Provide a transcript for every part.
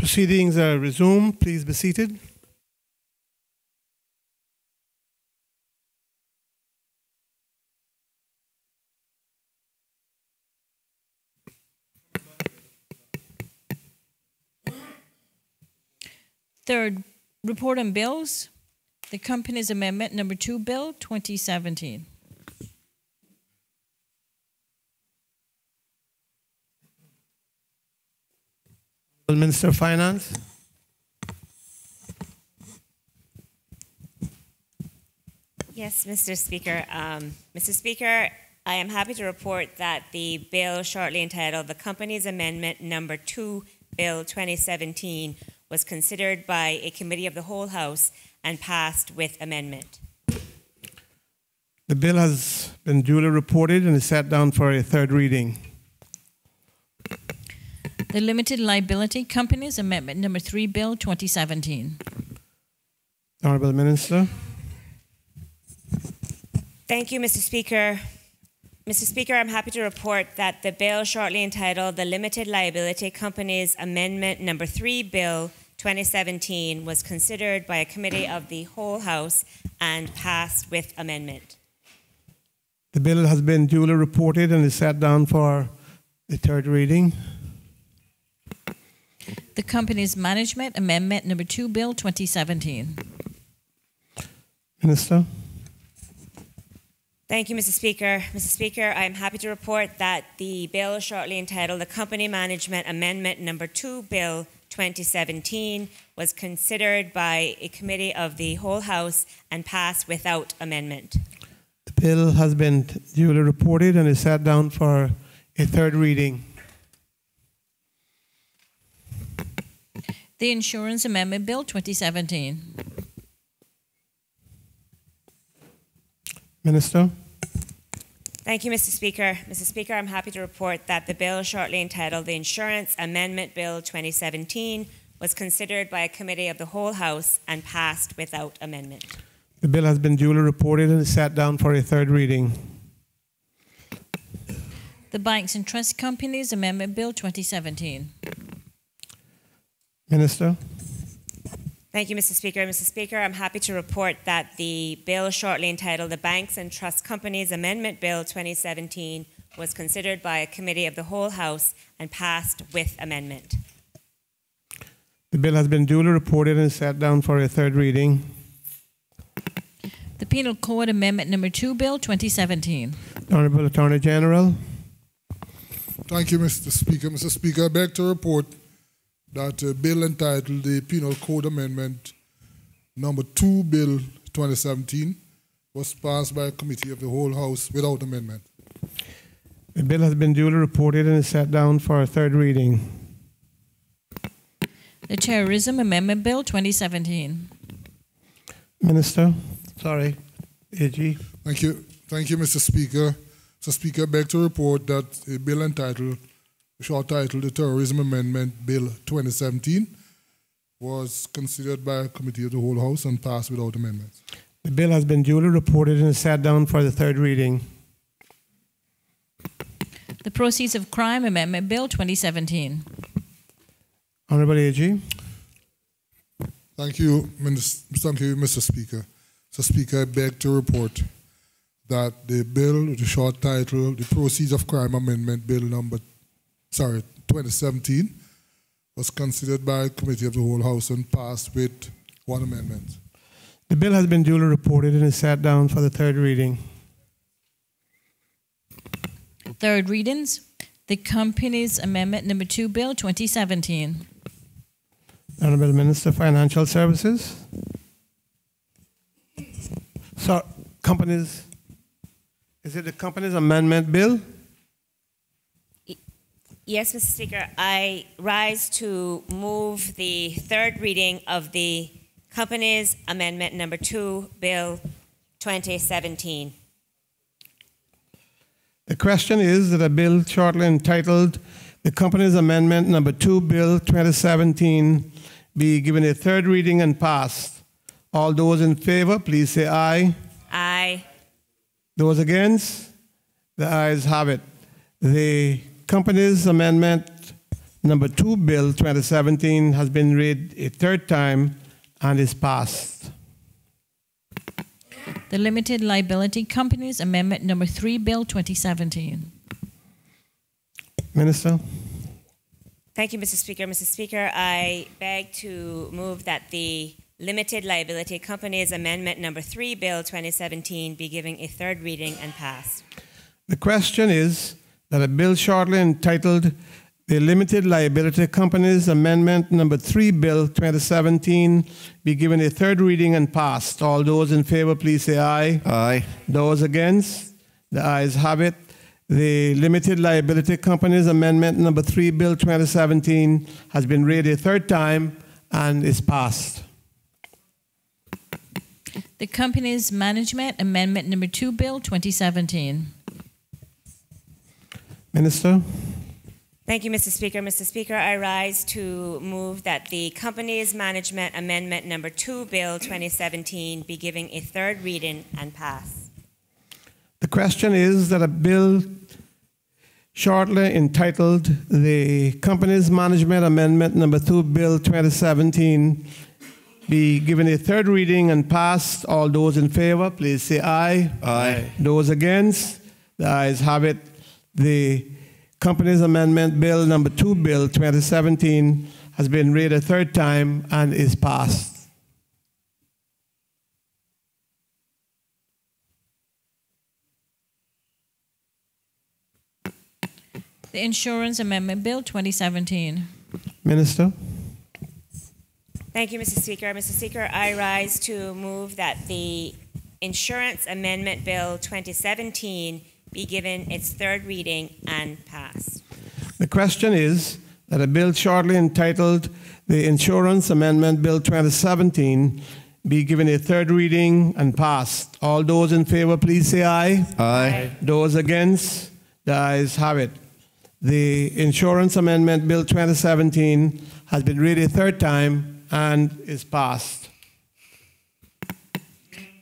Proceedings are resumed. Please be seated. Third, report on bills. The Companies Amendment Number 2 Bill 2017. Minister of Finance. Yes, Mr. Speaker. Mr. Speaker, I am happy to report that the bill shortly entitled the Companies Amendment Number 2 Bill 2017 was considered by a committee of the whole House and passed with amendment. The bill has been duly reported and is set down for a third reading. The Limited Liability Companies Amendment Number 3 Bill 2017. Honourable Minister. Thank you, Mr. Speaker. Mr. Speaker, I'm happy to report that the bill shortly entitled the Limited Liability Companies Amendment Number 3 Bill 2017 was considered by a committee of the whole House and passed with amendment. The bill has been duly reported and is set down for the third reading. The Companies Management Amendment Number 2 Bill 2017. Minister. Thank you, Mr. Speaker. Mr. Speaker, I am happy to report that the bill shortly entitled the Company Management Amendment Number 2 Bill 2017 was considered by a committee of the whole House and passed without amendment. The bill has been duly reported and is set down for a third reading. The Insurance Amendment Bill 2017. Minister. Thank you, Mr. Speaker. Mr. Speaker, I'm happy to report that the bill shortly entitled the Insurance Amendment Bill 2017 was considered by a committee of the whole House and passed without amendment. The bill has been duly reported and is set down for a third reading. The Banks and Trust Companies Amendment Bill 2017. Minister. Thank you, Mr. Speaker. Mr. Speaker, I'm happy to report that the bill shortly entitled the Banks and Trust Companies Amendment Bill 2017 was considered by a committee of the whole House and passed with amendment. The bill has been duly reported and is set down for a third reading. The Penal Code Amendment Number 2 Bill 2017. Honourable Attorney General. Thank you, Mr. Speaker. Mr. Speaker, I beg to report that a bill entitled the Penal Code Amendment Number 2 Bill 2017 was passed by a committee of the whole House without amendment. The bill has been duly reported and is set down for a third reading. The Terrorism Amendment Bill 2017. Minister. Sorry. AG. Thank you, Mr. Speaker. Mr. Speaker, I beg to report that a bill entitled short title, the Terrorism Amendment Bill 2017, was considered by a committee of the whole House and passed without amendments. The bill has been duly reported and is set down for the third reading. The Proceeds of Crime Amendment Bill 2017. Honourable AG. Thank you, Mr. Speaker. Mr. Speaker, I beg to report that the bill, the short title, the Proceeds of Crime Amendment Bill 2017, was considered by a committee of the whole House and passed with one amendment. The bill has been duly reported and is set down for the third reading. Third readings. The Companies Amendment Number 2 Bill 2017. Honourable Minister of Financial Services. So, companies, is it the Companies Amendment Bill? Yes, Mr. Speaker, I rise to move the third reading of the Companies Amendment Number 2 Bill 2017. The question is that a bill shortly entitled the Companies Amendment Number 2 Bill 2017 be given a third reading and passed. All those in favor, please say aye. Aye. Those against? The ayes have it. The Companies Amendment number 2 Bill 2017 has been read a third time and is passed. The Limited Liability Companies Amendment Number 3 Bill 2017. Minister. Thank you, Mr. Speaker. Mr. Speaker, I beg to move that the Limited Liability Companies Amendment Number 3 Bill 2017 be given a third reading and passed. The question is that a bill shortly entitled the Limited Liability Companies Amendment Number 3 Bill 2017 be given a third reading and passed. All those in favor, please say aye. Aye. Those against? The ayes have it. The Limited Liability Companies Amendment Number 3 Bill 2017 has been read a third time and is passed. The Companies Management Amendment Number 2 Bill 2017. Minister. Thank you, Mr. Speaker. Mr. Speaker, I rise to move that the Companies Management Amendment Number 2 Bill 2017 be given a third reading and pass. The question is that a bill shortly entitled the Companies Management Amendment Number 2 Bill 2017 be given a third reading and passed. All those in favor, please say aye. Aye. Those against? The ayes have it. The Companies Amendment Bill Number 2 Bill 2017 has been read a third time and is passed. The Insurance Amendment Bill 2017. Minister. Thank you, Mr. Speaker. Mr. Speaker, I rise to move that the Insurance Amendment Bill 2017 be given its third reading and passed. The question is that a bill shortly entitled the Insurance Amendment Bill 2017 be given a third reading and passed. All those in favor, please say aye. Aye. Those against? The ayes have it. The Insurance Amendment Bill 2017 has been read a third time and is passed.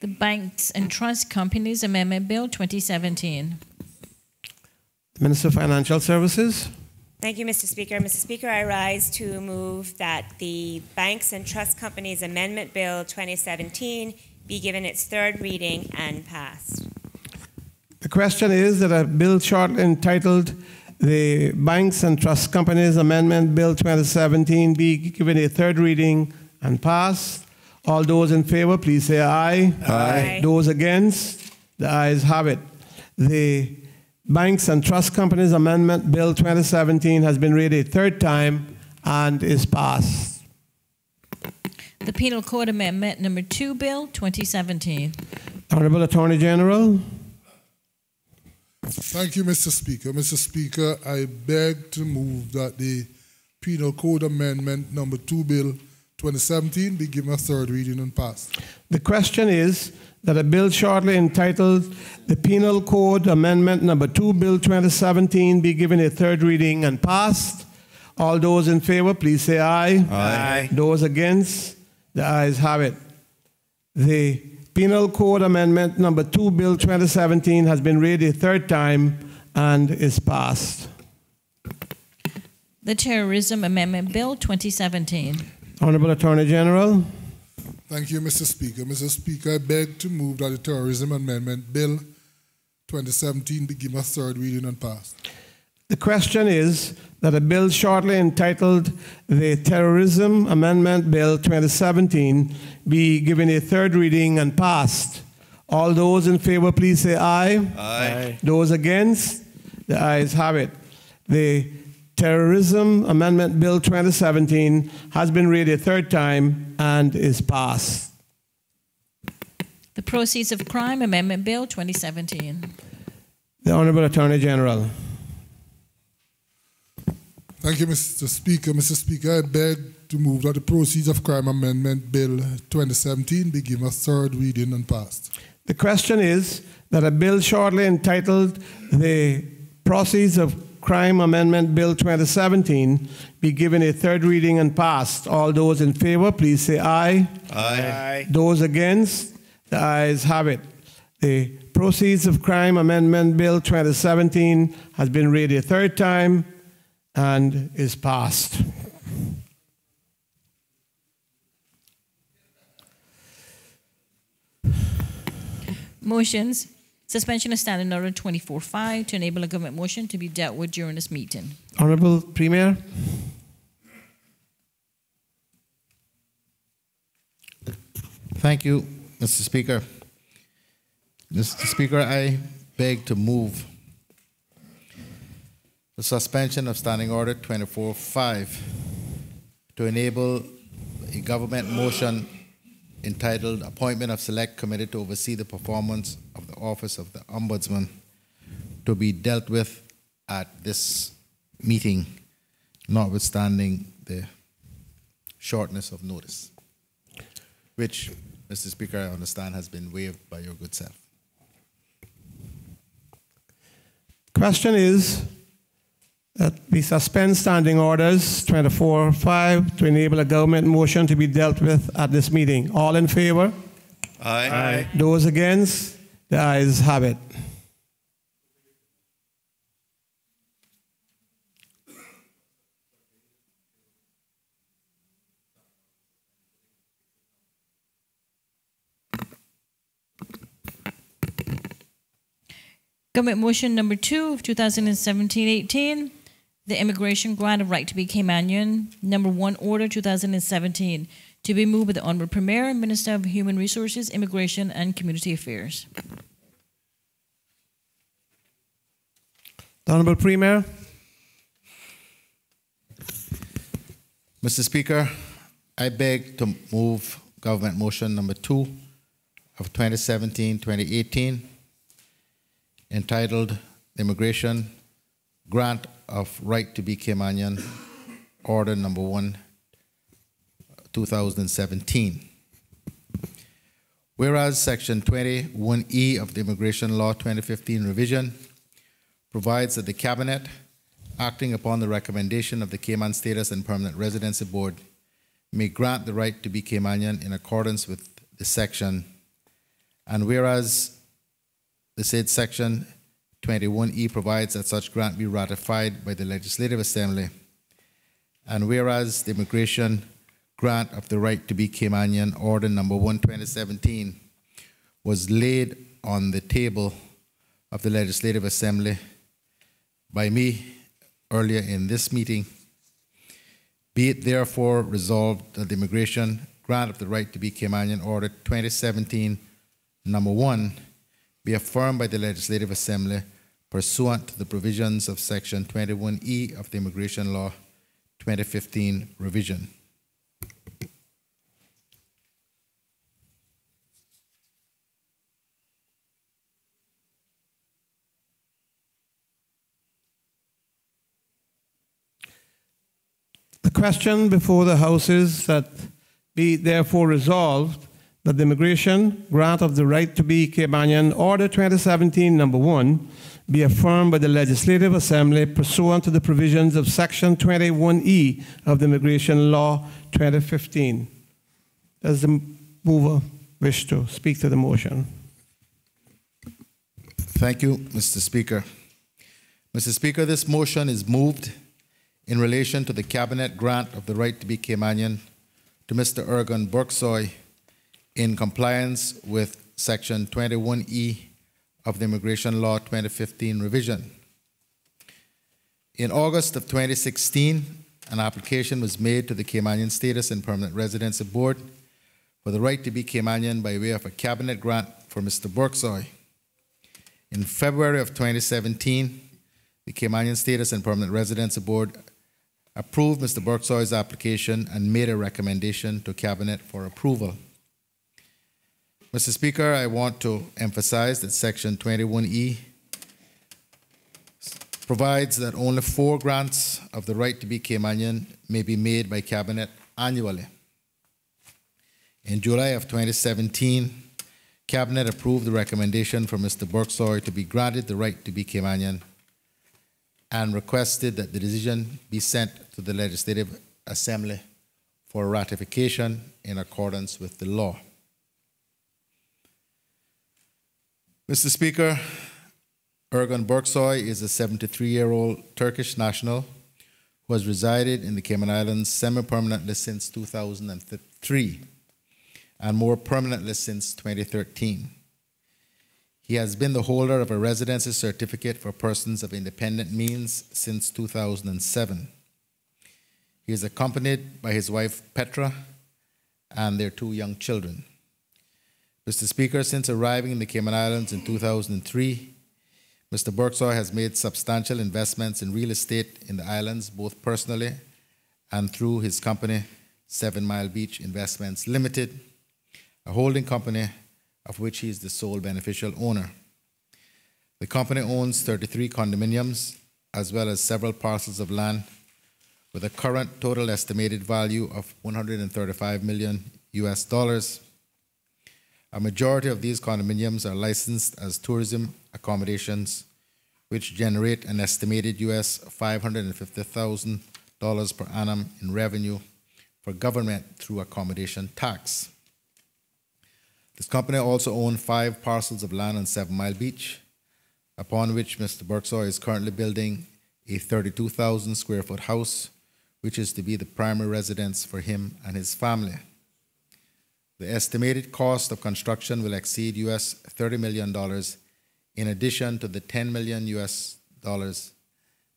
The Banks and Trust Companies Amendment Bill 2017. Minister of Financial Services. Thank you, Mr. Speaker. Mr. Speaker, I rise to move that the Banks and Trust Companies Amendment Bill 2017 be given its third reading and passed. The question is that a bill shortly entitled the Banks and Trust Companies Amendment Bill 2017 be given a third reading and passed. All those in favor, please say aye. Aye. Those against? The ayes have it. The Banks and Trust Companies Amendment Bill 2017 has been read a third time and is passed. The Penal Code Amendment Number 2 Bill 2017. Honorable Attorney General. Thank you, Mr. Speaker. Mr. Speaker, I beg to move that the Penal Code Amendment Number 2 Bill 2017 be given a third reading and passed. The question is that a bill shortly entitled the Penal Code Amendment Number 2 Bill 2017 be given a third reading and passed. All those in favor, please say aye. Aye. Those against? The ayes have it. The Penal Code Amendment Number 2 Bill 2017 has been read a third time and is passed. The Terrorism Amendment Bill 2017. Honorable Attorney General. Thank you, Mr. Speaker. Mr. Speaker, I beg to move that the Terrorism Amendment Bill 2017 be given a third reading and passed. The question is that a bill shortly entitled the Terrorism Amendment Bill 2017 be given a third reading and passed. All those in favor, please say aye. Aye. Those against? The ayes have it. The Terrorism Amendment Bill 2017 has been read a third time and is passed. The Proceeds of Crime Amendment Bill 2017. The Honorable Attorney General. Thank you, Mr. Speaker. Mr. Speaker, I beg to move that the Proceeds of Crime Amendment Bill 2017 be given a third reading and passed. The question is that a bill shortly entitled the Proceeds of Crime Amendment Bill 2017 be given a third reading and passed. All those in favor, please say aye. Aye. Those against? The ayes have it. The Proceeds of Crime Amendment Bill 2017 has been read a third time and is passed. Motions. Suspension of Standing Order 24-5 to enable a government motion to be dealt with during this meeting. Honorable Premier. Thank you, Mr. Speaker. Mr. Speaker, I beg to move the suspension of Standing Order 24-5 to enable a government motion entitled Appointment of Select Committee to oversee the performance of the Office of the Ombudsman to be dealt with at this meeting, notwithstanding the shortness of notice, which, Mr. Speaker, I understand has been waived by your good self. Question is that we suspend standing orders 24-5 to enable a government motion to be dealt with at this meeting. All in favor? Aye. Aye. Those against? The ayes have it. Government motion number 2 of 2017-18, the immigration grant of right to be Caymanian, number 1 order 2017, to be moved by the Honorable Premier, Minister of Human Resources, Immigration and Community Affairs. The Honorable Premier. Mr. Speaker, I beg to move government motion number 2 of 2017-2018, entitled Immigration Grant of Right to be Caymanian, Order number 1, 2017. Whereas Section 21E of the Immigration Law 2015 revision provides that the Cabinet, acting upon the recommendation of the Cayman Status and Permanent Residency Board, may grant the right to be Caymanian in accordance with the section, and whereas the said Section 21E provides that such grant be ratified by the Legislative Assembly, and whereas the immigration grant of the right to be Caymanian, Order number 1, 2017, was laid on the table of the Legislative Assembly by me earlier in this meeting, be it therefore resolved that the immigration grant of the right to be Caymanian, Order 2017, number 1, be affirmed by the Legislative Assembly pursuant to the provisions of Section 21E of the Immigration Law 2015 revision. The question before the House is that be therefore resolved that the immigration grant of the right to be Caymanian, Order 2017, number 1, be affirmed by the Legislative Assembly pursuant to the provisions of Section 21E of the Immigration Law 2015. Does the mover wish to speak to the motion? Thank you, Mr. Speaker. Mr. Speaker, this motion is moved in relation to the Cabinet grant of the right to be Caymanian to Mr. Ergun Burksoy in compliance with Section 21E of the Immigration Law 2015 revision. In August of 2016, an application was made to the Caymanian Status and Permanent Residency Board for the right to be Caymanian by way of a cabinet grant for Mr. Burksoy. In February of 2017, the Caymanian Status and Permanent Residency Board approved Mr. Burksoy's application and made a recommendation to Cabinet for approval. Mr. Speaker, I want to emphasize that Section 21E provides that only 4 grants of the right to be Caymanian may be made by Cabinet annually. In July of 2017, Cabinet approved the recommendation for Mr. Burksoy to be granted the right to be Caymanian and requested that the decision be sent to the Legislative Assembly for ratification in accordance with the law. Mr. Speaker, Ergun Burksoy is a 73-year-old Turkish national who has resided in the Cayman Islands semi-permanently since 2003 and more permanently since 2013. He has been the holder of a residency certificate for persons of independent means since 2007. He is accompanied by his wife Petra and their 2 young children. Mr. Speaker, since arriving in the Cayman Islands in 2003, Mr. Berksoy has made substantial investments in real estate in the islands, both personally and through his company, 7 Mile Beach Investments Limited, a holding company of which he is the sole beneficial owner. The company owns 33 condominiums as well as several parcels of land with a current total estimated value of $135 million US. A majority of these condominiums are licensed as tourism accommodations, which generate an estimated US $550,000 per annum in revenue for government through accommodation tax. This company also owns 5 parcels of land on 7 Mile Beach, upon which Mr. Berksoy is currently building a 32,000 square foot house, which is to be the primary residence for him and his family. The estimated cost of construction will exceed US $30 million in addition to the $10 million US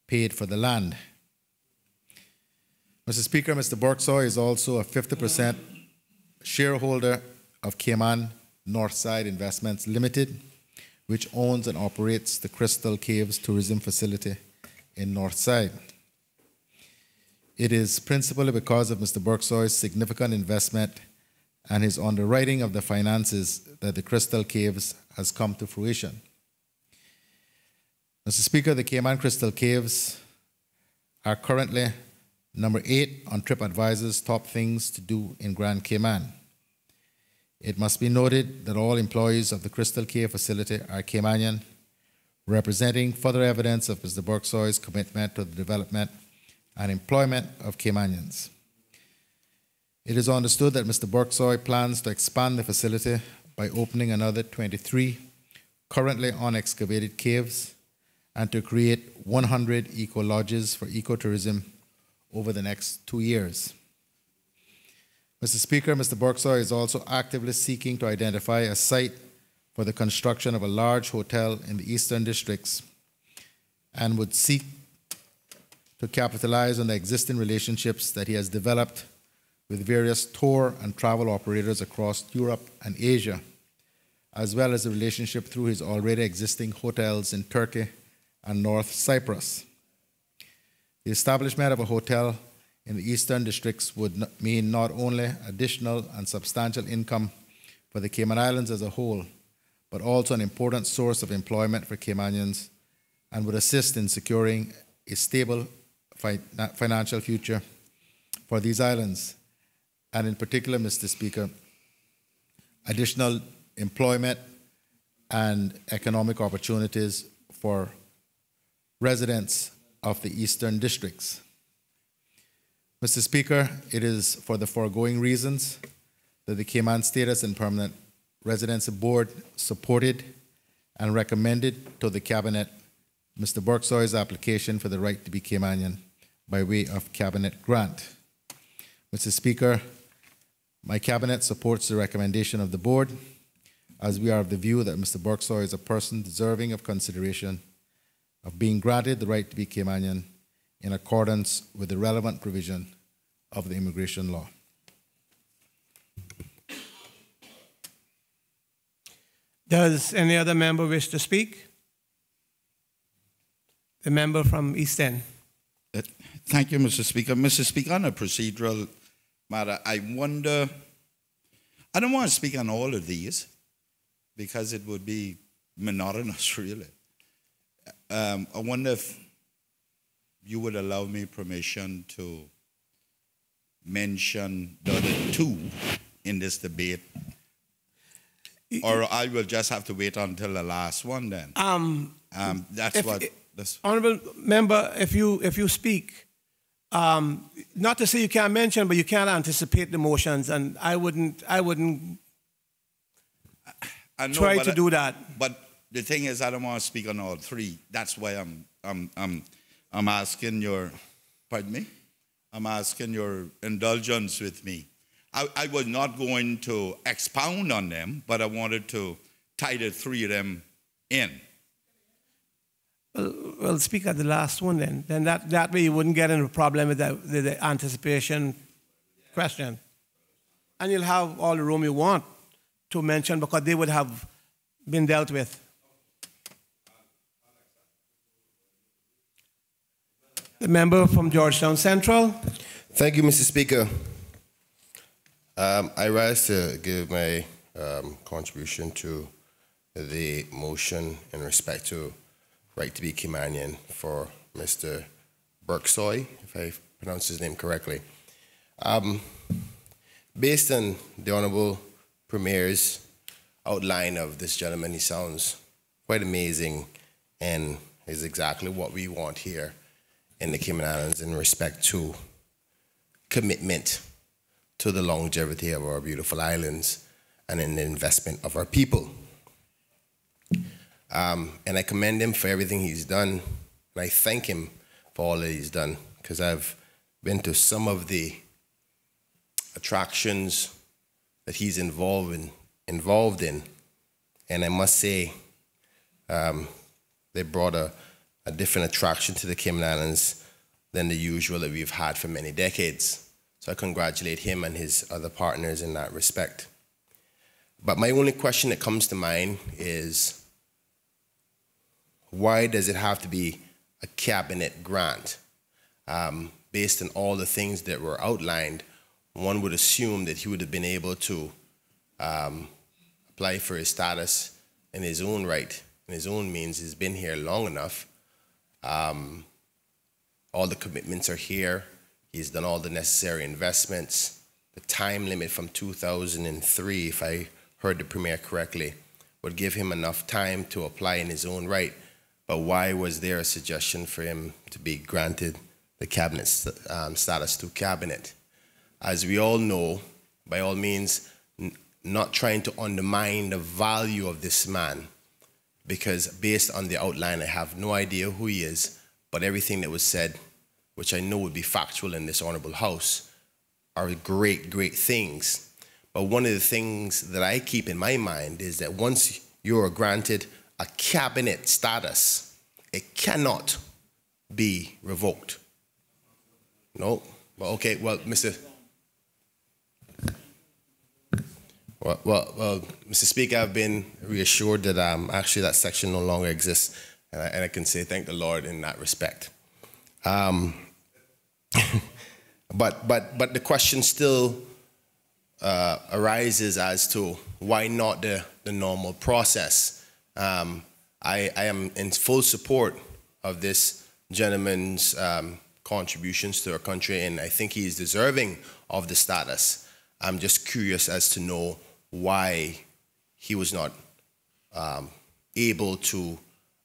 paid for the land. Mr. Speaker, Mr. Berksoy is also a 50% shareholder of Cayman Northside Investments Limited, which owns and operates the Crystal Caves tourism facility in Northside. It is principally because of Mr. Berksoy's significant investment and his underwriting of the finances that the Crystal Caves has come to fruition. Mr. Speaker, the Cayman Crystal Caves are currently number 8 on TripAdvisor's top things to do in Grand Cayman. It must be noted that all employees of the Crystal Cave facility are Caymanian, representing further evidence of Mr. Berksoy's commitment to the development and employment of Caymanians. It is understood that Mr. Berksoy plans to expand the facility by opening another 23 currently unexcavated caves and to create 100 eco-lodges for ecotourism over the next 2 years. Mr. Speaker, Mr. Berksoy is also actively seeking to identify a site for the construction of a large hotel in the Eastern Districts and would seek to capitalize on the existing relationships that he has developed with various tour and travel operators across Europe and Asia, as well as the relationship through his already existing hotels in Turkey and North Cyprus. The establishment of a hotel in the Eastern Districts would mean not only additional and substantial income for the Cayman Islands as a whole, but also an important source of employment for Caymanians and would assist in securing a stable financial future for these islands. And in particular, Mr. Speaker, additional employment and economic opportunities for residents of the Eastern Districts. Mr. Speaker, it is for the foregoing reasons that the Cayman Status and Permanent Residency Board supported and recommended to the Cabinet Mr. Berksoy's application for the right to be Caymanian by way of Cabinet grant. Mr. Speaker, my Cabinet supports the recommendation of the Board, as we are of the view that Mr. Berksoy is a person deserving of consideration of being granted the right to be Caymanian in accordance with the relevant provision of the immigration law. Does any other member wish to speak? The member from East End. Thank you, Mr. Speaker. Mr. Speaker, on a procedural matter, I wonder, I don't want to speak on all of these because it would be monotonous, really. I wonder if you would allow me permission to mention the other 2 in this debate, or I will just have to wait until the last one then. Honorable member, if you speak, not to say you can't mention, but you can't anticipate the motions, and I wouldn't try to do that. But the thing is, I don't want to speak on all 3. That's why I'm asking your pardon me? I'm asking your indulgence with me. I was not going to expound on them, but I wanted to tie the three of them in. Well, speak at the last one then. Then that way you wouldn't get into a problem with the anticipation question. And you'll have all the room you want to mention because they would have been dealt with. The member from Georgetown Central. Thank you, Mr. Speaker. I rise to give my contribution to the motion in respect to right to be Caymanian for Mr. Berksoy, if I pronounce his name correctly. Based on the Honourable Premier's outline of this gentleman, he sounds quite amazing and is exactly what we want here in the Cayman Islands in respect to commitment to the longevity of our beautiful islands and in the investment of our people. And I commend him for everything he's done, and I thank him for all that he's done, because I've been to some of the attractions that he's involved in, and I must say they brought a different attraction to the Cayman Islands than the usual that we've had for many decades. So I congratulate him and his other partners in that respect. But my only question that comes to mind is, why does it have to be a cabinet grant? Based on all the things that were outlined, one would assume that he would have been able to apply for his status in his own right, in his own means. He's been here long enough. All the commitments are here. He's done all the necessary investments. The time limit from 2003, if I heard the Premier correctly, would give him enough time to apply in his own right. But why was there a suggestion for him to be granted the cabinet status to cabinet? As we all know, by all means, not trying to undermine the value of this man, because based on the outline, I have no idea who he is, but everything that was said, which I know would be factual in this honorable house, are great, great things. But one of the things that I keep in my mind is that once you're granted a cabinet status, it cannot be revoked. No? Well, okay, well, Mr. Well, Mr. Speaker, I've been reassured that actually that section no longer exists, and I can say thank the Lord in that respect. But the question still arises as to why not the normal process. I am in full support of this gentleman's contributions to our country, and I think he is deserving of the status. I'm just curious as to know why he was not able to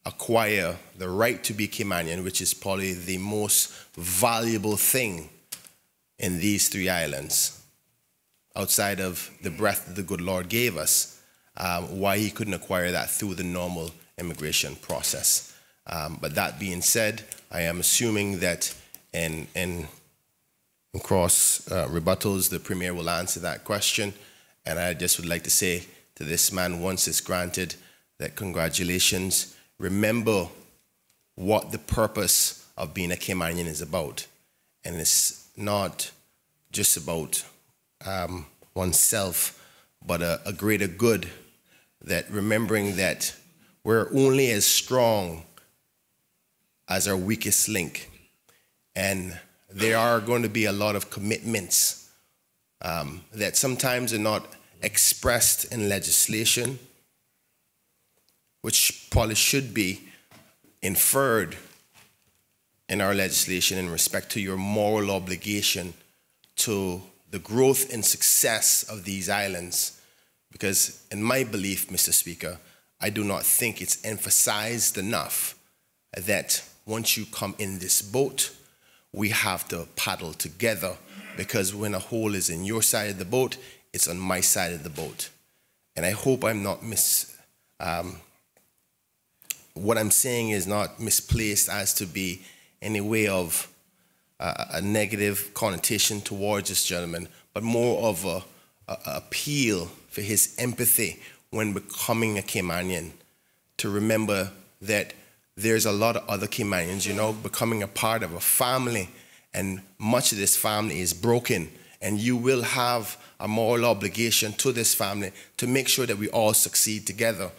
acquire the right to be Caymanian, which is probably the most valuable thing in these three islands, outside of the breath that the good Lord gave us, why he couldn't acquire that through the normal immigration process. But that being said, I am assuming that in cross rebuttals, the Premier will answer that question. And I just would like to say to this man, once it's granted, that congratulations. Remember what the purpose of being a Caymanian is about. And it's not just about oneself, but a greater good, that remembering that we're only as strong as our weakest link. And there are going to be a lot of commitments that sometimes are not expressed in legislation, which probably should be inferred in our legislation in respect to your moral obligation to the growth and success of these islands. Because in my belief, Mr. Speaker, I do not think it's emphasized enough that once you come in this boat, we have to paddle together, because when a hole is in your side of the boat, it's on my side of the boat. And I hope I'm not what I'm saying is not misplaced as to be any way of a negative connotation towards this gentleman, but more of a appeal for his empathy when becoming a Caymanian, to remember that there's a lot of other Caymanians, you know, becoming a part of a family, and much of this family is broken, and you will have a moral obligation to this family to make sure that we all succeed together.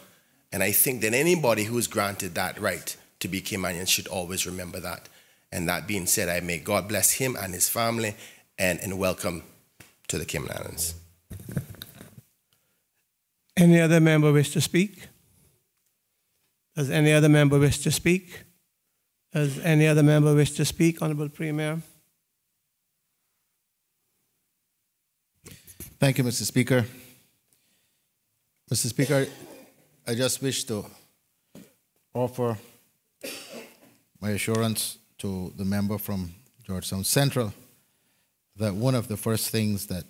And I think that anybody who is granted that right to be Caymanian should always remember that. And that being said, I may God bless him and his family, and welcome to the Cayman Islands. Any other member wish to speak? Does any other member wish to speak? Does any other member wish to speak, Honorable Premier? Thank you, Mr. Speaker. Mr. Speaker, I just wish to offer my assurance to the member from Georgetown Central that one of the first things that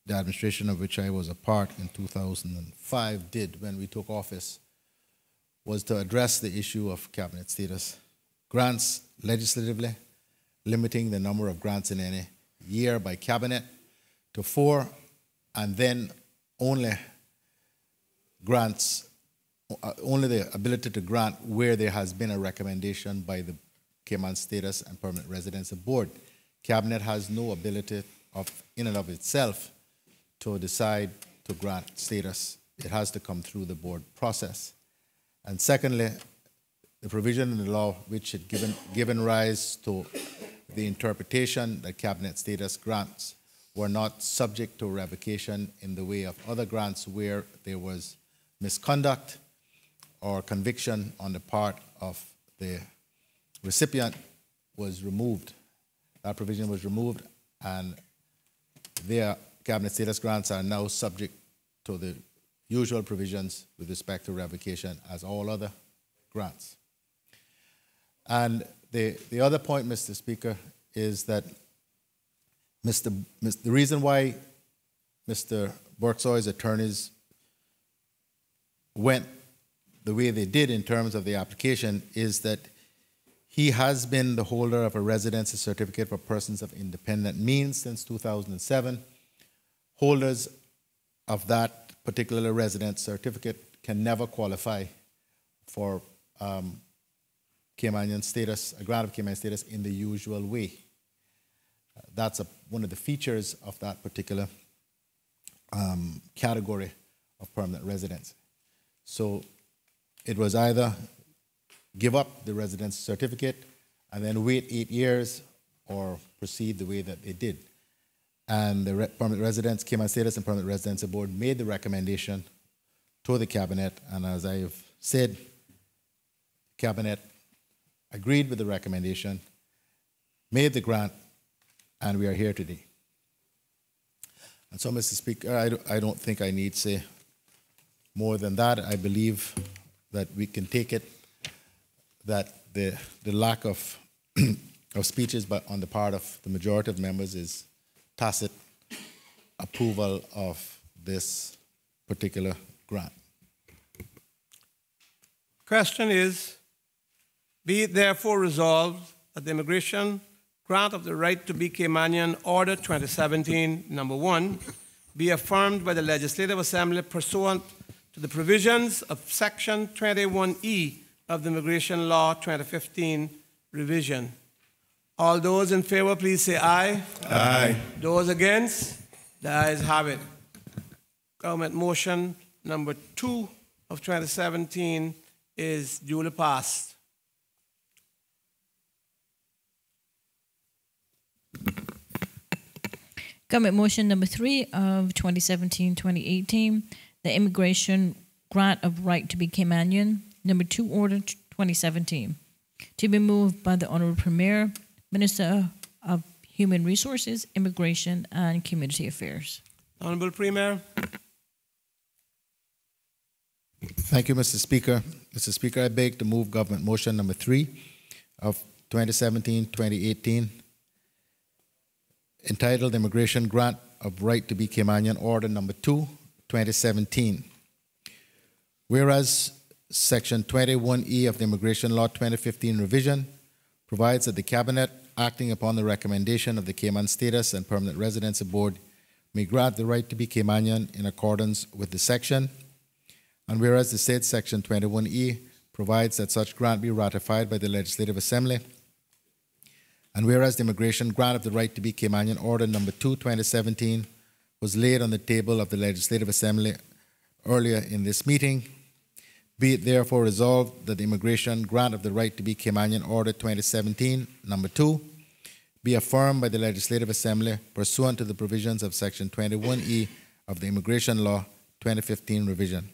the administration of which I was a part in 2005 did when we took office was to address the issue of cabinet status. Grants legislatively, limiting the number of grants in any year by cabinet to 4, and then only grants, only the ability to grant where there has been a recommendation by the Cayman Status and Permanent Residency Board. Cabinet has no ability in and of itself to decide to grant status. It has to come through the board process. And secondly, the provision in the law which had given rise to the interpretation that cabinet status grants were not subject to revocation in the way of other grants where there was misconduct or conviction on the part of the recipient was removed. That provision was removed, and their cabinet status grants are now subject to the usual provisions with respect to revocation as all other grants. And the other point, Mr. Speaker, is that the reason why Mr. Burksoy's attorneys went the way they did in terms of the application is that he has been the holder of a residency certificate for persons of independent means since 2007. Holders of that particular residence certificate can never qualify for Caymanian status, a grant of Cayman status in the usual way. That's one of the features of that particular category of permanent residence. So it was either give up the residence certificate and then wait 8 years, or proceed the way that they did. And the permanent residence, Cayman Status and Permanent Residency Board made the recommendation to the Cabinet, and as I've said, Cabinet agreed with the recommendation, made the grant, and we are here today. And so, Mr. Speaker, I don't think I need to say more than that. I believe that we can take it that the lack of of speeches but on the part of the majority of members is tacit approval of this particular grant. Question is, be it therefore resolved that the immigration grant of the right to be Caymanian Order 2017, number 1, be affirmed by the Legislative Assembly pursuant to the provisions of Section 21E of the Immigration Law 2015 revision. All those in favor, please say aye. Aye. Those against? The ayes have it. Government motion number 2 of 2017 is duly passed. Government motion number 3 of 2017-2018, the immigration grant of right to be Caymanian, number 2 order 2017, to be moved by the Honorable Premier, Minister of Human Resources, Immigration and Community Affairs. Honorable Premier. Thank you, Mr. Speaker. Mr. Speaker, I beg to move government motion number 3 of 2017-2018, entitled Immigration Grant of Right to be Caymanian Order number 2, 2017. Whereas Section 21E of the Immigration Law 2015 revision provides that the Cabinet, acting upon the recommendation of the Cayman Status and Permanent Residency Board, may grant the right to be Caymanian in accordance with the section. And whereas the said Section 21E provides that such grant be ratified by the Legislative Assembly, and whereas the immigration grant of the right to be Caymanian Order Number 2, 2017 was laid on the table of the Legislative Assembly earlier in this meeting, be it therefore resolved that the immigration grant of the right to be Caymanian Order 2017, Number 2, be affirmed by the Legislative Assembly pursuant to the provisions of Section 21E of the Immigration Law 2015 revision.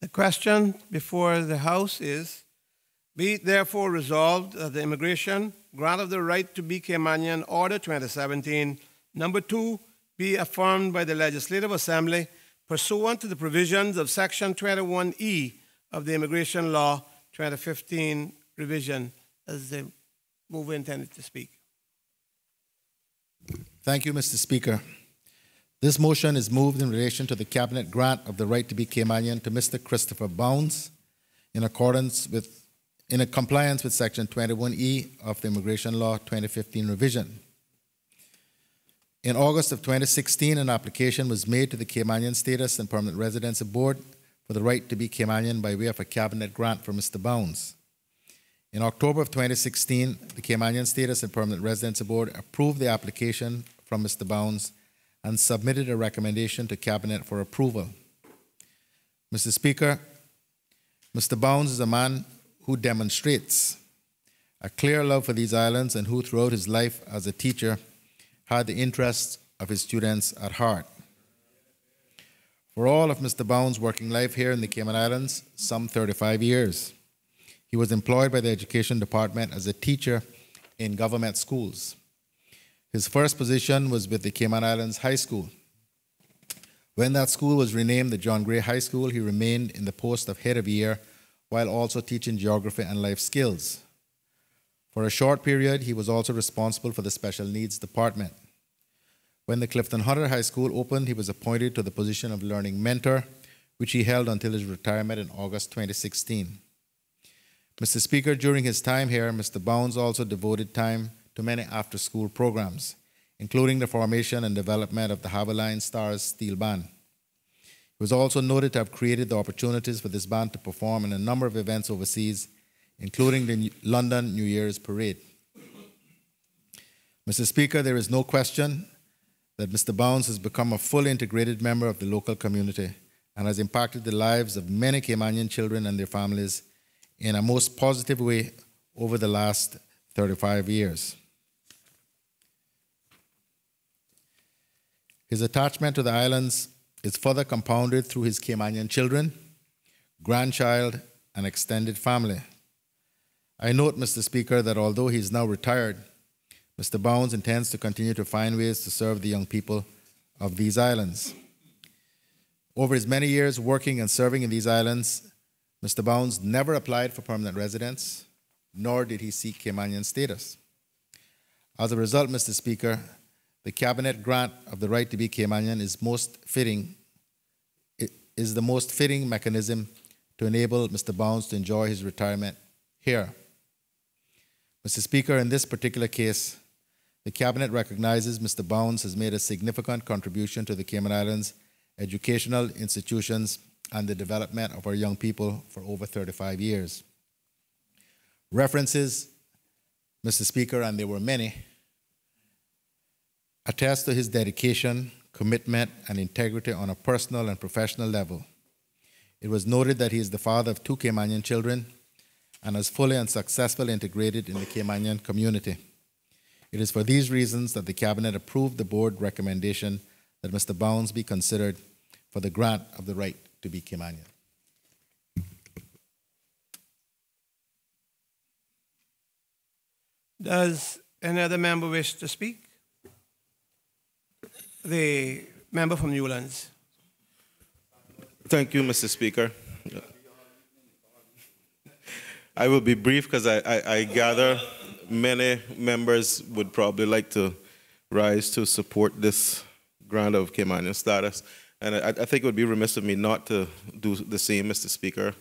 The question before the House is, be it therefore resolved that the immigration grant of the right to be Caymanian Order 2017, Number 2, be affirmed by the Legislative Assembly pursuant to the provisions of Section 21E of the Immigration Law 2015 revision. As the mover intended to speak. Thank you, Mr. Speaker. This motion is moved in relation to the Cabinet grant of the right to be Caymanian to Mr. Christopher Bounds in compliance with Section 21E of the Immigration Law 2015 revision. In August of 2016, an application was made to the Caymanian Status and Permanent Residency Board for the right to be Caymanian by way of a Cabinet grant for Mr. Bounds. In October of 2016, the Caymanian Status and Permanent Residency Board approved the application from Mr. Bounds and submitted a recommendation to Cabinet for approval. Mr. Speaker, Mr. Bounds is a man who demonstrates a clear love for these islands and who throughout his life as a teacher had the interests of his students at heart. For all of Mr. Bounds' working life here in the Cayman Islands, some 35 years, he was employed by the Education Department as a teacher in government schools. His first position was with the Cayman Islands High School. When that school was renamed the John Gray High School, he remained in the post of head of year while also teaching geography and life skills. For a short period, he was also responsible for the Special Needs Department. When the Clifton Hunter High School opened, he was appointed to the position of learning mentor, which he held until his retirement in August 2016. Mr. Speaker, during his time here, Mr. Bounds also devoted time to many after-school programs, including the formation and development of the Haviline Stars Steel Band. He was also noted to have created the opportunities for this band to perform in a number of events overseas, including the London New Year's Parade. Mr. Speaker, there is no question that Mr. Bounds has become a fully integrated member of the local community and has impacted the lives of many Caymanian children and their families in a most positive way over the last 35 years. His attachment to the islands is further compounded through his Caymanian children, grandchild, and extended family. I note, Mr. Speaker, that although he is now retired, Mr. Bounds intends to continue to find ways to serve the young people of these islands. Over his many years working and serving in these islands, Mr. Bounds never applied for permanent residence, nor did he seek Caymanian status. As a result, Mr. Speaker, the Cabinet grant of the right to be Caymanian is the most fitting mechanism to enable Mr. Bounds to enjoy his retirement here. Mr. Speaker, in this particular case, the Cabinet recognizes Mr. Bounds has made a significant contribution to the Cayman Islands educational institutions and the development of our young people for over 35 years. References, Mr. Speaker, and there were many, attest to his dedication, commitment, and integrity on a personal and professional level. It was noted that he is the father of 2 Caymanian children and has fully and successfully integrated in the Caymanian community. It is for these reasons that the Cabinet approved the board recommendation that Mr. Bounds be considered for the grant of the right to be Caymanian. Does any other member wish to speak? The member from Newlands. Thank you, Mr. Speaker. I will be brief because I gather many members would probably like to rise to support this grant of Caymanian status. And I think it would be remiss of me not to do the same, Mr. Speaker.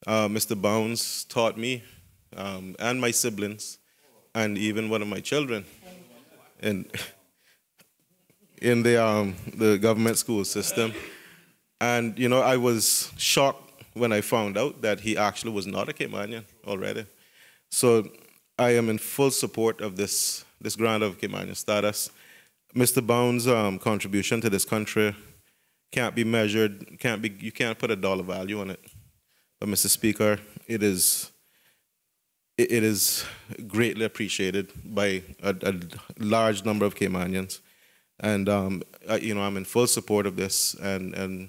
Mr. Bounds taught me and my siblings and even one of my children in the government school system. And, you know, I was shocked when I found out that he actually was not a Caymanian already. So I am in full support of this grant of Caymanian status. Mr. Bounds' contribution to this country can't be measured, you can't put a dollar value on it. But Mr. Speaker, it is greatly appreciated by a large number of Caymanians. And you know, I'm in full support of this, and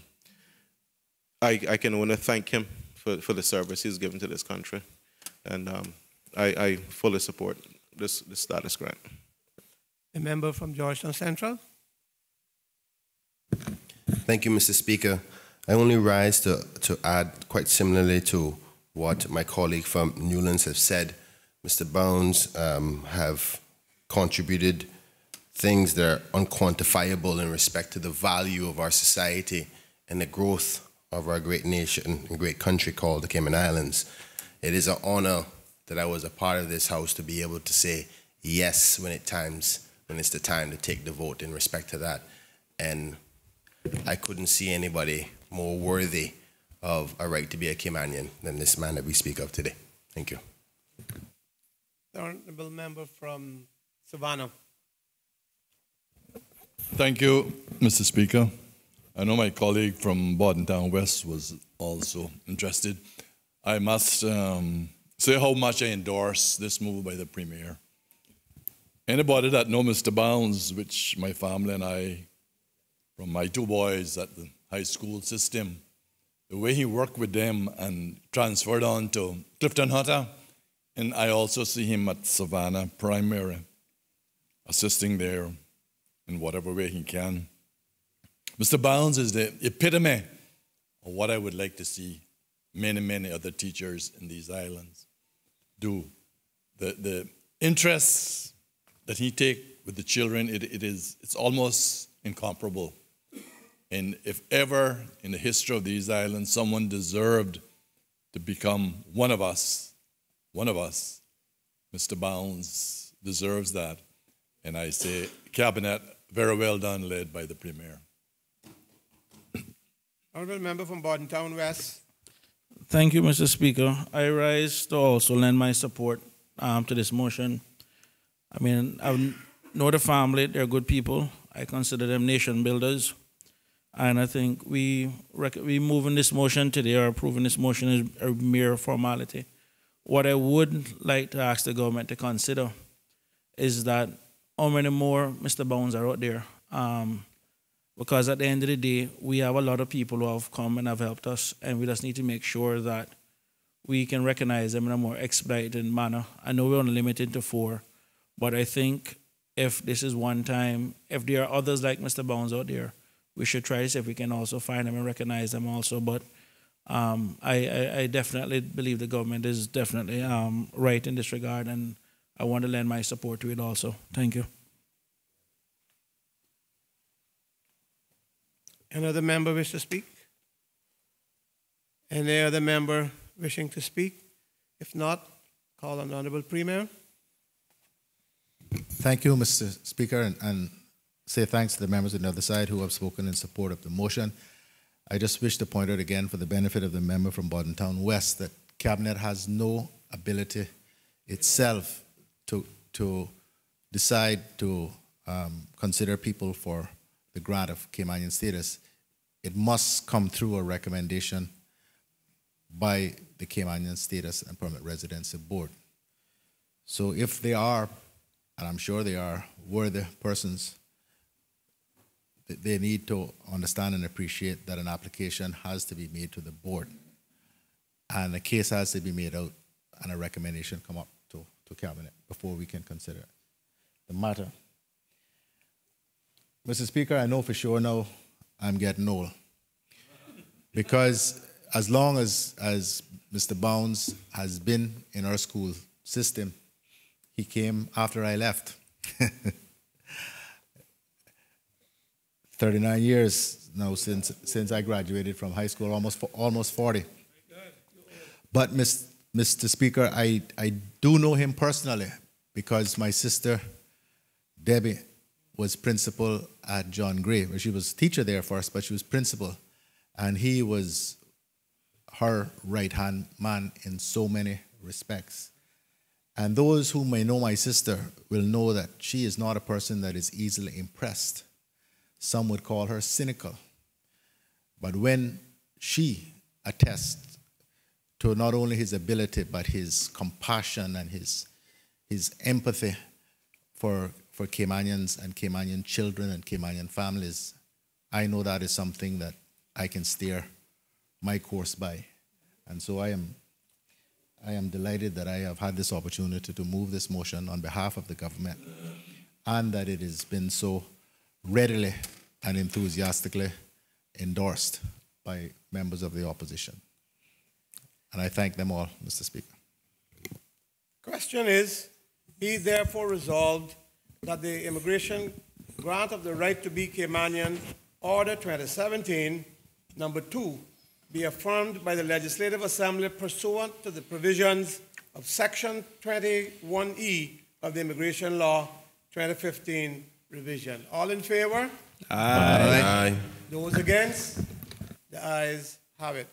I can only thank him for the service he's given to this country. And I fully support this status grant. A member from Georgetown Central. Thank you, Mr. Speaker. I only rise to add quite similarly to what my colleague from Newlands has said. Mr. Bounds have contributed things that are unquantifiable in respect to the value of our society and the growth of our great nation and great country called the Cayman Islands. It is an honor that I was a part of this House to be able to say yes when it's the time to take the vote in respect to that. And I couldn't see anybody more worthy of a right to be a Caymanian than this man that we speak of today. Thank you. The honorable member from Savannah. Thank you, Mr. Speaker. I know my colleague from Bordentown West was also interested. I must say how much I endorse this move by the Premier. Anybody that knows Mr. Bounds, which my family and I, from my two boys at the high school system, the way he worked with them and transferred on to Clifton Hutter, and I also see him at Savannah Primary, assisting there in whatever way he can. Mr. Bounds is the epitome of what I would like to see many, many other teachers in these islands do. The interests that he takes with the children, it's almost incomparable. And if ever in the history of these islands someone deserved to become one of us, Mr. Bounds deserves that. And I say, Cabinet, very well done, led by the Premier. Honorable member from Bordentown West. Thank you, Mr. Speaker. I rise to also lend my support to this motion. I mean, I know the family, they're good people. I consider them nation builders. And I think we moving this motion today or approving this motion is a mere formality. What I would like to ask the government to consider is that how many more Mr. Bounds are out there? Because at the end of the day, we have a lot of people who have come and have helped us, and we just need to make sure that we can recognize them in a more expedited manner. I know we're only limited to 4, but I think if this is one time, if there are others like Mr. Bounds out there, we should try to see if we can also find them and recognize them also. But I definitely believe the government is definitely right in this regard, and I want to lend my support to it also. Thank you. Another member wish to speak? Any other member wishing to speak? If not, call on the Honorable Premier. Thank you, Mr. Speaker, and say thanks to the members on the other side who have spoken in support of the motion. I just wish to point out again for the benefit of the member from Bordentown West that Cabinet has no ability itself to decide to consider people for the grant of Caymanian status. It must come through a recommendation by the Caymanian Status and Permanent Residency Board. So if they are, and I'm sure they are, worthy persons, they need to understand and appreciate that an application has to be made to the board. And a case has to be made out and a recommendation come up to Cabinet before we can consider the matter. Mr. Speaker, I know for sure now I'm getting old. Because as long as Mr. Bounds has been in our school system, he came after I left. 39 years now since I graduated from high school, almost 40. But, Mr. Speaker, I do know him personally because my sister, Debbie, was principal at John Gray. Well, she was teacher there first, but she was principal. And he was her right-hand man in so many respects. And those who may know my sister will know that she is not a person that is easily impressed. Some would call her cynical. But when she attests to not only his ability, but his compassion and his empathy for Caymanians and Caymanian children and Caymanian families, I know that is something that I can steer my course by. And so I am delighted that I have had this opportunity to move this motion on behalf of the government, and that it has been so readily and enthusiastically endorsed by members of the opposition. And I thank them all, Mr. Speaker. Question is, be therefore resolved that the immigration grant of the right to be Caymanian, Order 2017, number 2, be affirmed by the Legislative Assembly pursuant to the provisions of Section 21E of the Immigration Law 2015 revision. All in favor? Aye. Aye. Those against? The ayes have it.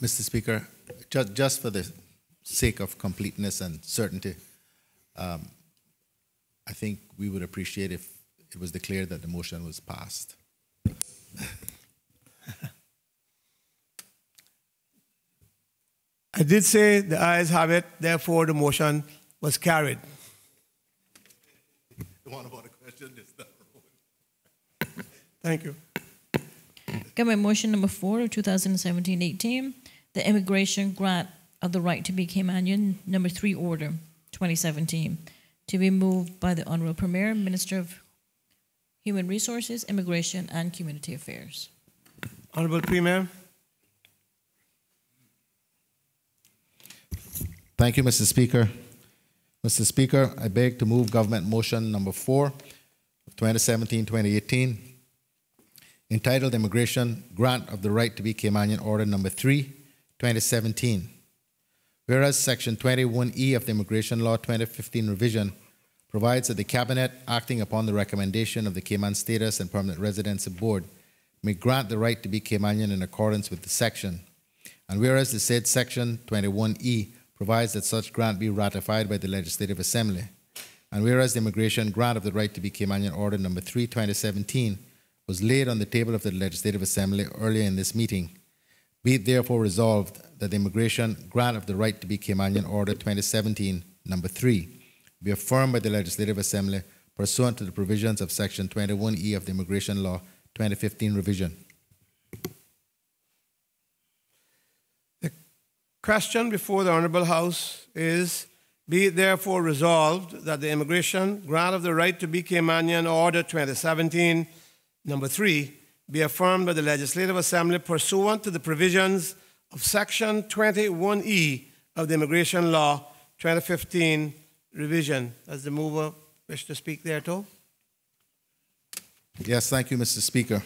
Mr. Speaker, just for the sake of completeness and certainty, I think we would appreciate if it was declared that the motion was passed. I did say the ayes have it, therefore the motion was carried. The one about the question is that. Thank you. Government motion number 4 of 2017-18, the immigration grant of the right to be Caymanian, number 3 order, 2017, to be moved by the Honorable Premier, Minister of Human Resources, Immigration, and Community Affairs. Honorable Premier. Thank you, Mr. Speaker. Mr. Speaker, I beg to move government motion number 4 of 2017-2018, entitled Immigration Grant of the Right to be Caymanian, Order number 3, 2017. Whereas Section 21E of the Immigration Law 2015 revision provides that the Cabinet, acting upon the recommendation of the Cayman Status and Permanent Residency Board, may grant the right to be Caymanian in accordance with the section. And whereas the said Section 21E provides that such grant be ratified by the Legislative Assembly, and whereas the immigration grant of the right to be Caymanian, Order number 3, 2017, was laid on the table of the Legislative Assembly earlier in this meeting, be it therefore resolved that the immigration grant of the right to be Caymanian, Order 2017, number 3, be affirmed by the Legislative Assembly pursuant to the provisions of Section 21E of the Immigration Law 2015 revision. The question before the Honorable House is, be it therefore resolved that the immigration grant of the right to be Caymanian, Order 2017, number 3, be affirmed by the Legislative Assembly pursuant to the provisions of Section 21E of the Immigration Law 2015 revision. Does the mover wish to speak thereto? Yes, thank you, Mr. Speaker.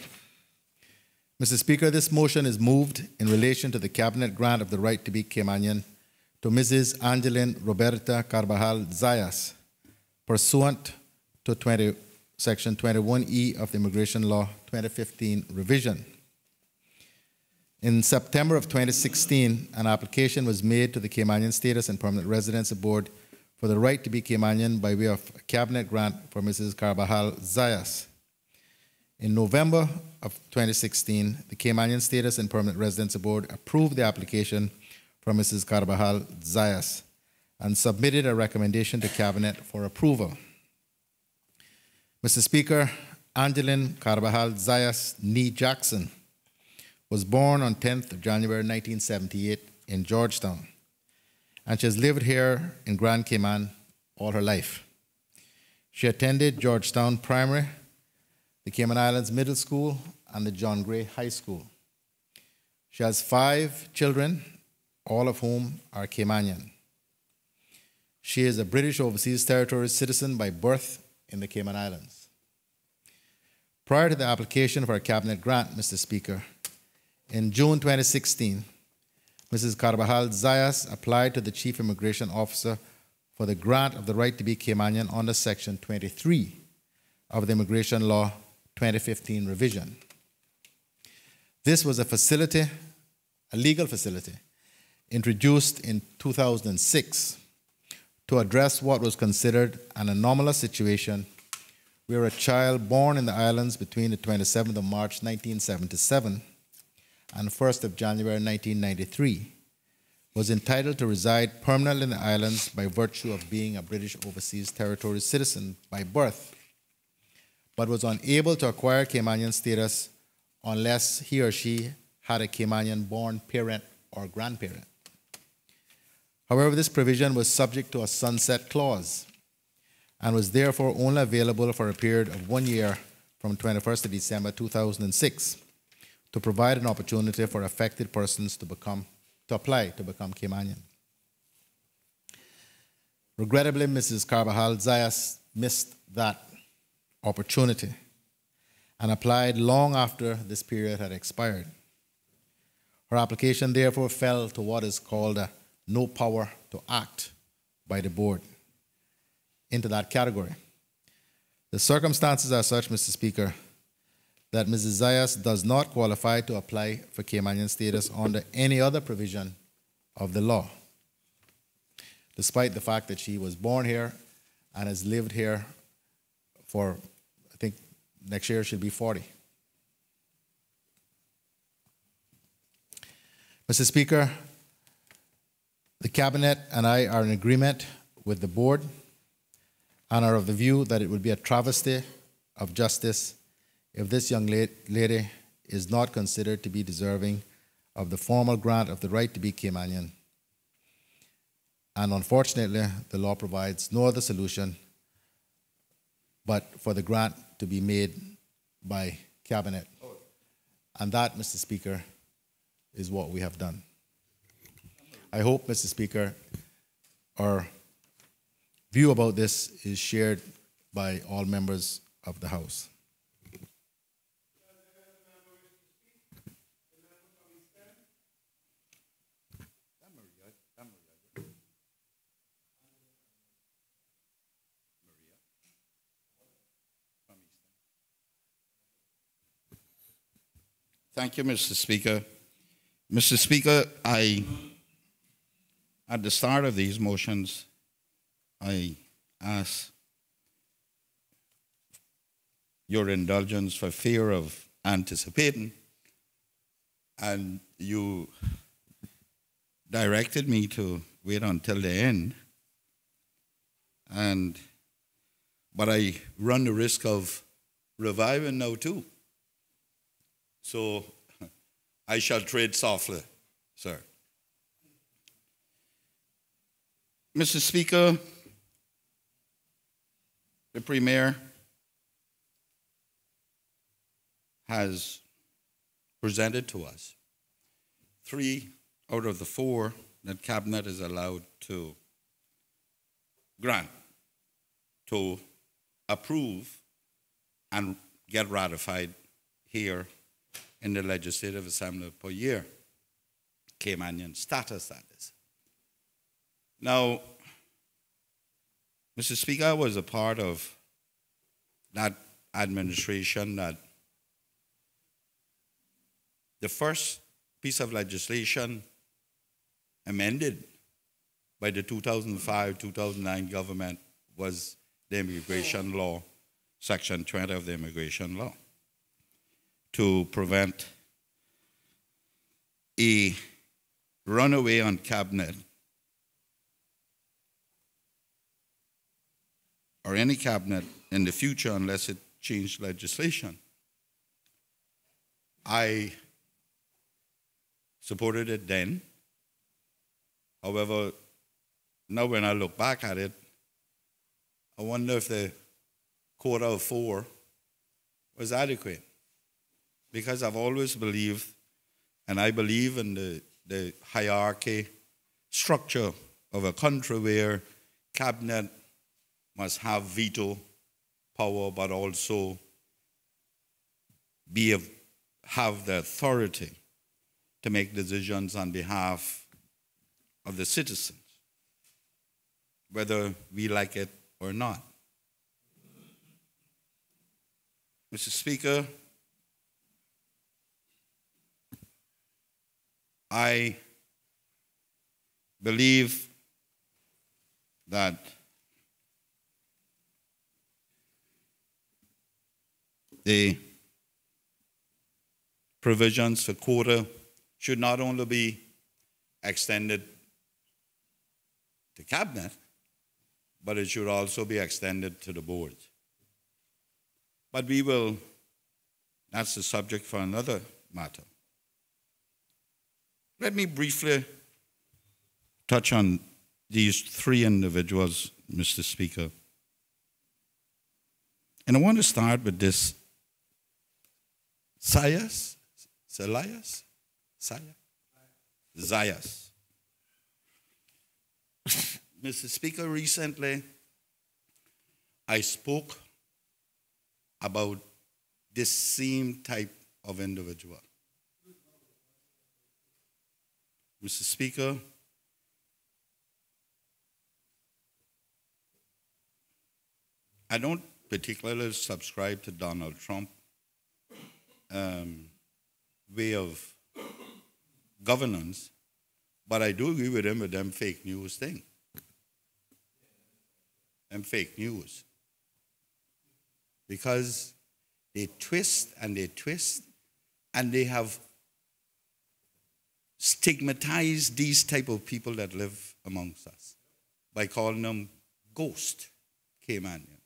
Mr. Speaker, this motion is moved in relation to the Cabinet grant of the right to be Caymanian to Mrs. Angeline Roberta Carvajal Zayas, pursuant to Section 21E of the Immigration Law 2015 revision. In September of 2016, an application was made to the Caymanian Status and Permanent Residency Board for the right to be Caymanian by way of a Cabinet grant for Mrs. Carvajal Zayas. In November of 2016, the Caymanian Status and Permanent Residency Board approved the application for Mrs. Carvajal Zayas and submitted a recommendation to Cabinet for approval. Mr. Speaker, Angeline Carvajal Zayas Nee Jackson was born on 10th of January 1978 in Georgetown, and she has lived here in Grand Cayman all her life. She attended Georgetown Primary the Cayman Islands Middle School, and the John Gray High School. She has 5 children, all of whom are Caymanian. She is a British Overseas Territories citizen by birth in the Cayman Islands. Prior to the application for a cabinet grant, Mr. Speaker, in June 2016, Mrs. Carvajal Zayas applied to the Chief Immigration Officer for the grant of the right to be Caymanian under Section 23 of the Immigration Law 2015 revision. This was a facility, a legal facility, introduced in 2006 to address what was considered an anomalous situation where a child born in the islands between the 27th of March 1977 and 1st of January 1993 was entitled to reside permanently in the islands by virtue of being a British Overseas Territories citizen by birth, but was unable to acquire Caymanian status unless he or she had a Caymanian-born parent or grandparent. However, this provision was subject to a sunset clause and was therefore only available for a period of 1 year from 21st of December 2006 to provide an opportunity for affected persons to apply to become Caymanian. Regrettably, Mrs. Carvajal Zayas missed that opportunity and applied long after this period had expired. Her application therefore fell to what is called a no power to act by the board, into that category. The circumstances are such, Mr. Speaker, that Mrs. Zayas does not qualify to apply for Caymanian status under any other provision of the law, despite the fact that she was born here and has lived here for, I think, next year she'll be 40. Mr. Speaker, the Cabinet and I are in agreement with the board and are of the view that it would be a travesty of justice if this young lady is not considered to be deserving of the formal grant of the right to be Caymanian. And unfortunately, the law provides no other solution but for the grant to be made by Cabinet. And that, Mr. Speaker, is what we have done. I hope, Mr. Speaker, our view about this is shared by all members of the House. Thank you, Mr. Speaker. Mr. Speaker, at the start of these motions, I ask your indulgence for fear of anticipating, and you directed me to wait until the end, but I run the risk of reviving now too. So I shall tread softly, sir. Mr. Speaker, the Premier has presented to us 3 out of the 4 that Cabinet is allowed to grant, to approve and get ratified here in the Legislative Assembly per year. Caymanian status, that is. Now, Mr. Speaker, I was a part of that administration that the first piece of legislation amended by the 2005-2009 government was the immigration law, Section 20 of the immigration law, to prevent a runaway on Cabinet or any Cabinet in the future unless it changed legislation. I supported it then. However, now when I look back at it, I wonder if the quota of 4 was adequate. Because I've always believed, and I believe in the hierarchy structure of a country where cabinet must have veto power, but also have the authority to make decisions on behalf of the citizens, whether we like it or not. Mr. Speaker, I believe that the provisions for quota should not only be extended to cabinet, but it should also be extended to the board. But that's the subject for another matter. Let me briefly touch on these three individuals, Mr. Speaker. And I want to start with this Zayas. Mr. Speaker, recently I spoke about this same type of individual. Mr. Speaker, I don't particularly subscribe to Donald Trump's way of governance, but I do agree with him with them fake news thing. Them fake news. Because they twist, and they have stigmatized these type of people that live amongst us by calling them ghost Caymanians.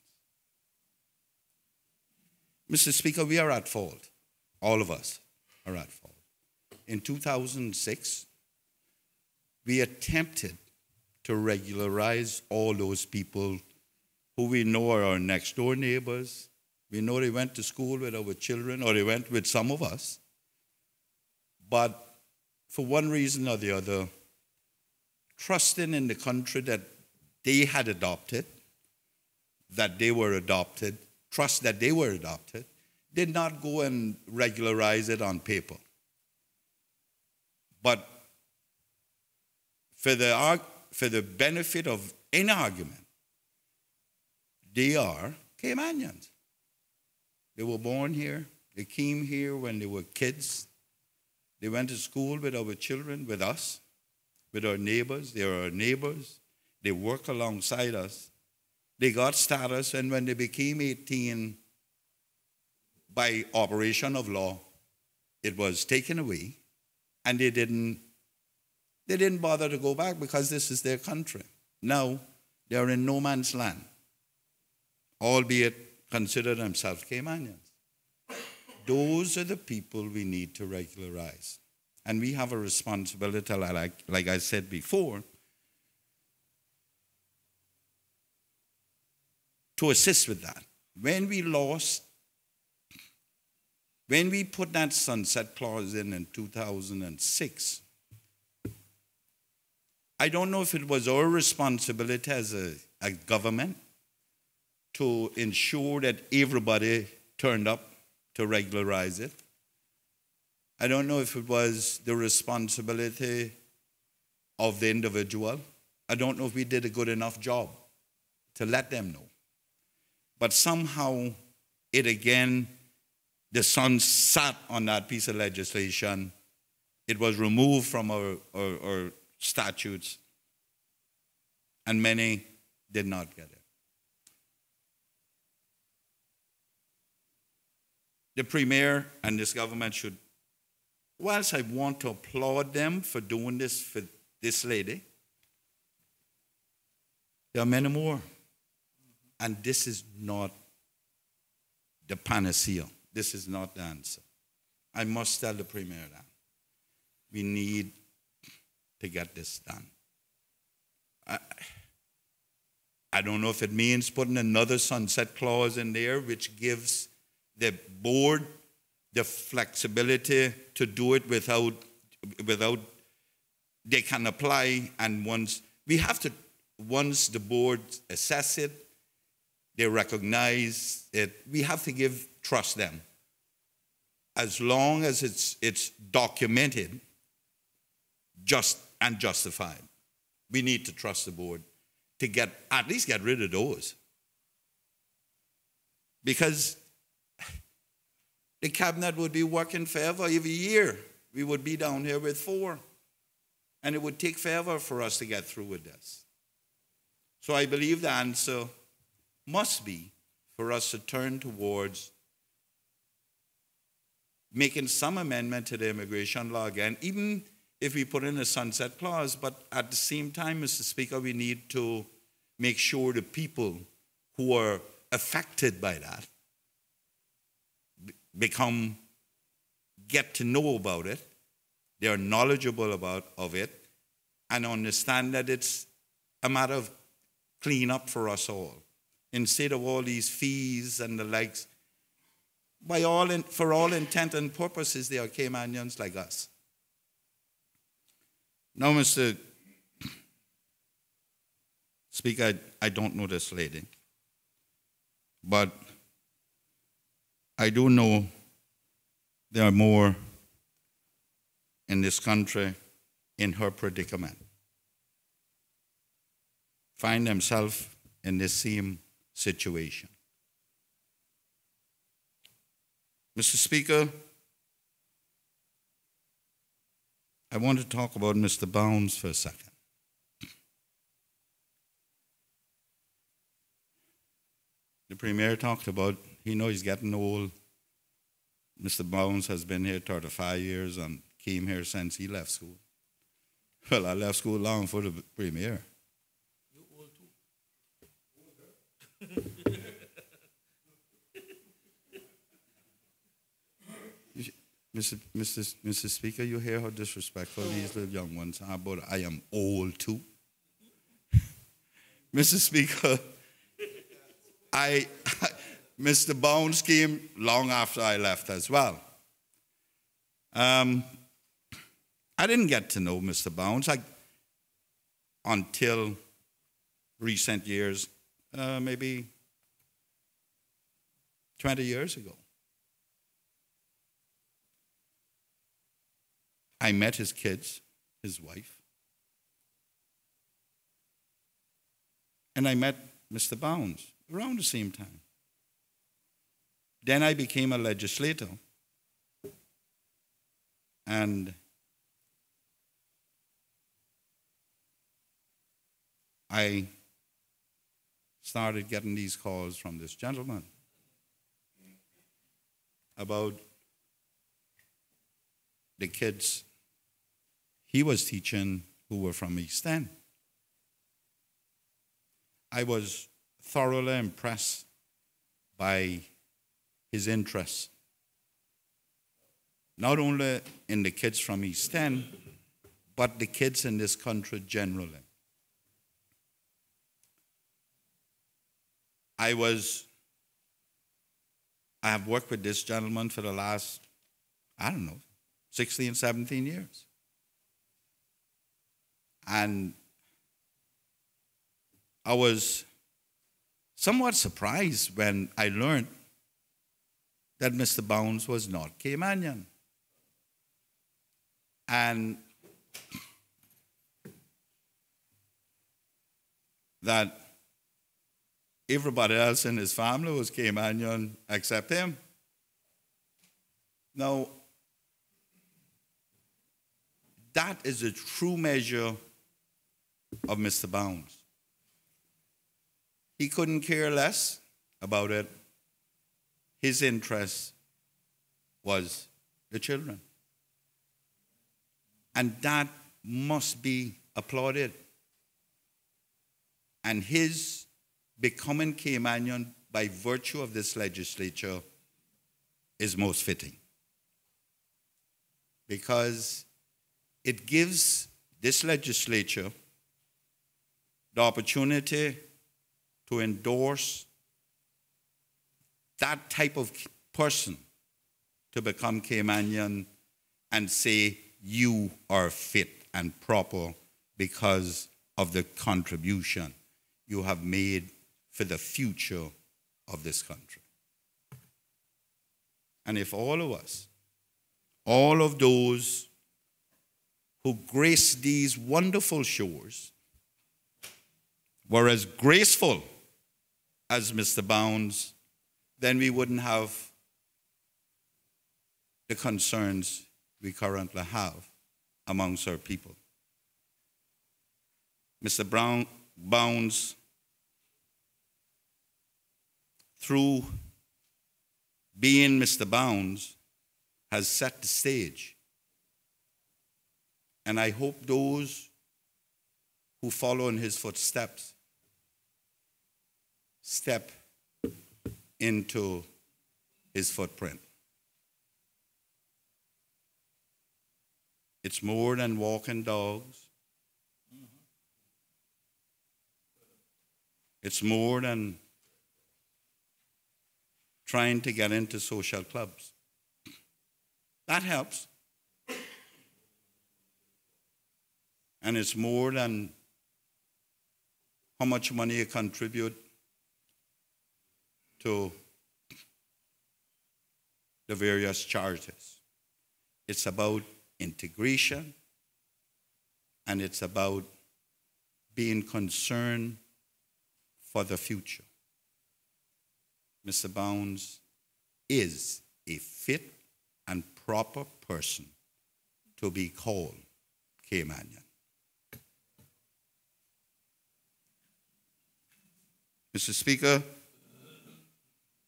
Mr. Speaker, we are at fault. All of us are at fault. In 2006, we attempted to regularize all those people who we know are our next door neighbors. We know they went to school with our children, or they went with some of us. But for one reason or the other, trusting in the country that they had adopted, that they were adopted, trust that they were adopted, did not go and regularize it on paper. But for the benefit of any argument, they are Caymanians. They were born here. They came here when they were kids. They went to school with our children, with us, with our neighbors. They are our neighbors. They work alongside us. They got status, and when they became 18, by operation of law, it was taken away, and they didn't bother to go back because this is their country. Now, they are in no man's land, albeit consider themselves Caymanians. Those are the people we need to regularize. And we have a responsibility, like I said before, to assist with that. When we put that sunset clause in 2006, I don't know if it was our responsibility as a government to ensure that everybody turned up to regularize it. I don't know if it was the responsibility of the individual. I don't know if we did a good enough job to let them know. But somehow, the sun sat on that piece of legislation. It was removed from our statutes, and many did not get it. The Premier and this government should, whilst I want to applaud them for doing this for this lady, there are many more. And this is not the panacea. This is not the answer. I must tell the Premier that. We need to get this done. I don't know if it means putting another sunset clause in there which gives the board the flexibility to do it without they can apply, and once the board assess it, they recognize it, we have to trust them. As long as it's documented, just and justified. We need to trust the board to at least get rid of those. Because the cabinet would be working forever. Every year we would be down here with 4. And it would take forever for us to get through with this. So I believe the answer must be for us to turn towards making some amendment to the immigration law again, even if we put in a sunset clause. But at the same time, Mr. Speaker, we need to make sure the people who are affected by that get to know about it, they are knowledgeable of it, and understand that it's a matter of cleanup for us all. Instead of all these fees and the likes, for all intent and purposes, they are Caymanians like us. Now, Mr. Speaker, I don't know this lady, but I do know there are more in this country in her predicament, find themselves in the same situation. Mr. Speaker, I want to talk about Mr. Bounds for a second. The Premier talked about, he knows he's getting old. Mr. Bounds has been here 35 years and came here since he left school. Well, I left school long for the Premier. You're old too. Mr. Speaker, you hear how disrespectful these little young ones are about I am old too? Mr. Speaker, Mr. Bounds came long after I left as well. I didn't get to know Mr. Bounds until recent years, maybe 20 years ago. I met his kids, his wife, and I met Mr. Bounds around the same time. Then I became a legislator, and I started getting these calls from this gentleman about the kids he was teaching who were from East End. I was thoroughly impressed by his interest, not only in the kids from East End, but the kids in this country generally. I have worked with this gentleman for the last, 16, 17 years. And I was somewhat surprised when I learned that Mr. Bounds was not Caymanian. And that everybody else in his family was Caymanian except him. Now, that is a true measure of Mr. Bounds. He couldn't care less about it. His interest was the children. And that must be applauded. And his becoming Caymanian by virtue of this legislature is most fitting. Because it gives this legislature the opportunity to endorse that type of person to become Caymanian and say you are fit and proper because of the contribution you have made for the future of this country. And if all of us, all of those who grace these wonderful shores were as graceful as Mr. Bounds, then we wouldn't have the concerns we currently have amongst our people. Mr. Bounds, through being Mr. Bounds, has set the stage. And I hope those who follow in his footsteps step into his footprint. It's more than walking dogs. It's more than trying to get into social clubs. That helps. And it's more than how much money you contribute to the various charities. It's about integration, and it's about being concerned for the future. Mr. Bounds is a fit and proper person to be called Caymanian. Mr. Speaker,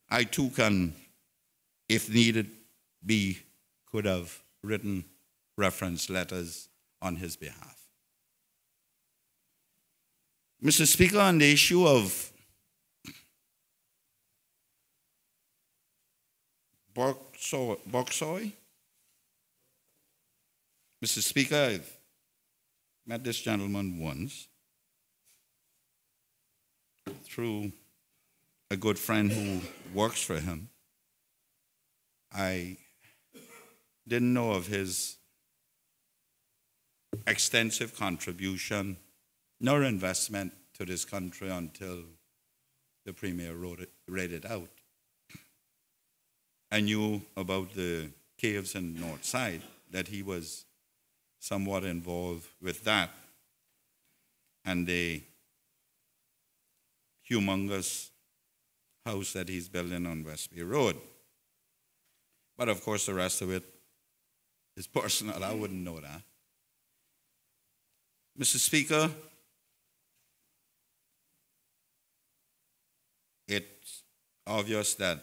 I too can, if needed be, could have written reference letters on his behalf. Mr. Speaker, on the issue of bok soy, Mr. Speaker, I've met this gentleman once through a good friend who works for him. I didn't know of his extensive contribution nor investment to this country until the Premier read it out. I knew about the caves in the North Side, that he was somewhat involved with that, and the humongous house that he's building on Westby Road. But of course, the rest of it is personal. I wouldn't know that. Mr. Speaker, it's obvious that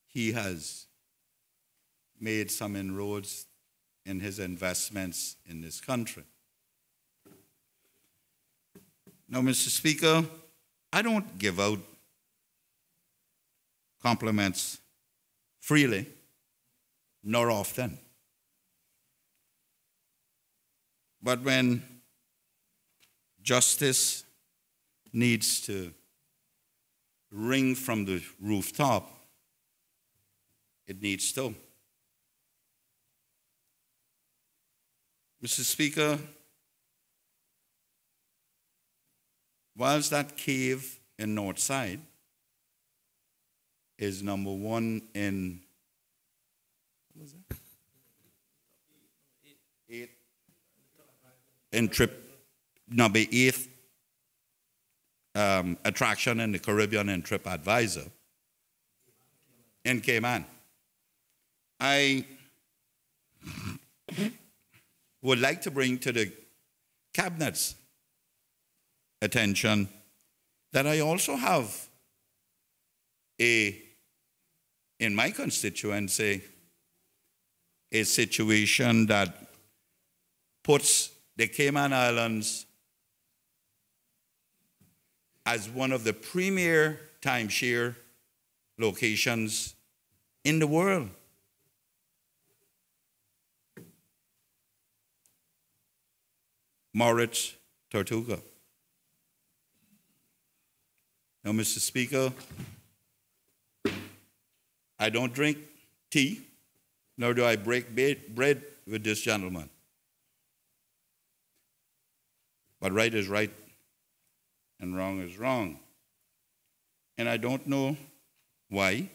he has made some inroads in his investments in this country. Now, Mr. Speaker, I don't give out compliments freely, nor often. But when justice needs to ring from the rooftop, it needs to. Mr. Speaker, whilst that cave in North Side is number one in, what was that? Number 8th attraction in the Caribbean in TripAdvisor in Cayman. I would like to bring to the Cabinet's attention that I also have in my constituency, a situation that puts the Cayman Islands as one of the premier timeshare locations in the world. Moritz, Tortuga. Now, Mr. Speaker, I don't drink tea, nor do I break bread with this gentleman. But right is right and wrong is wrong. And I don't know why,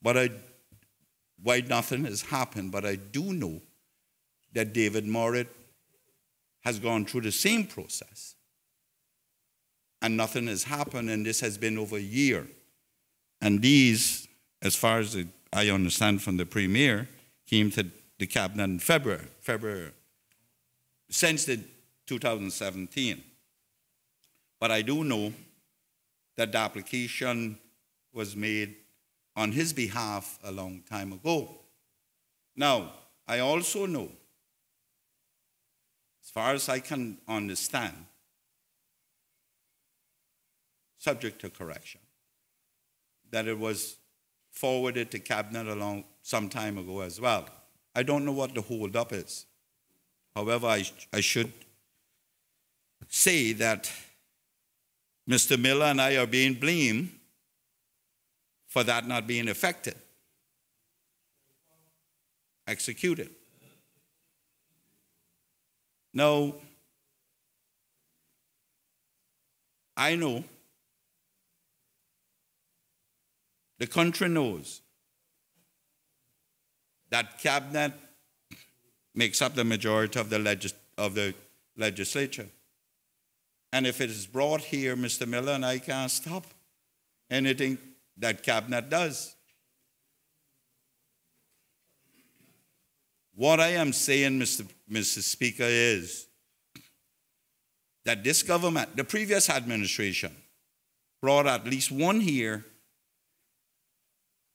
why nothing has happened, but I do know that David Morit has gone through the same process. And nothing has happened, and this has been over a year. And these, as far as I understand from the Premier, came to the Cabinet in February, since the 2017. But I do know that the application was made on his behalf a long time ago. Now, I also know, as far as I can understand, subject to correction, that it was forwarded to Cabinet along some time ago as well. I don't know what the holdup is. However, I should say that Mr. Miller and I are being blamed for that not being effected, executed. Now, I know, the country knows that Cabinet makes up the majority of the legislature. And if it is brought here, Mr. Miller and I can't stop anything that Cabinet does. What I am saying, Mr. Speaker, is that this government, the previous administration, brought at least one here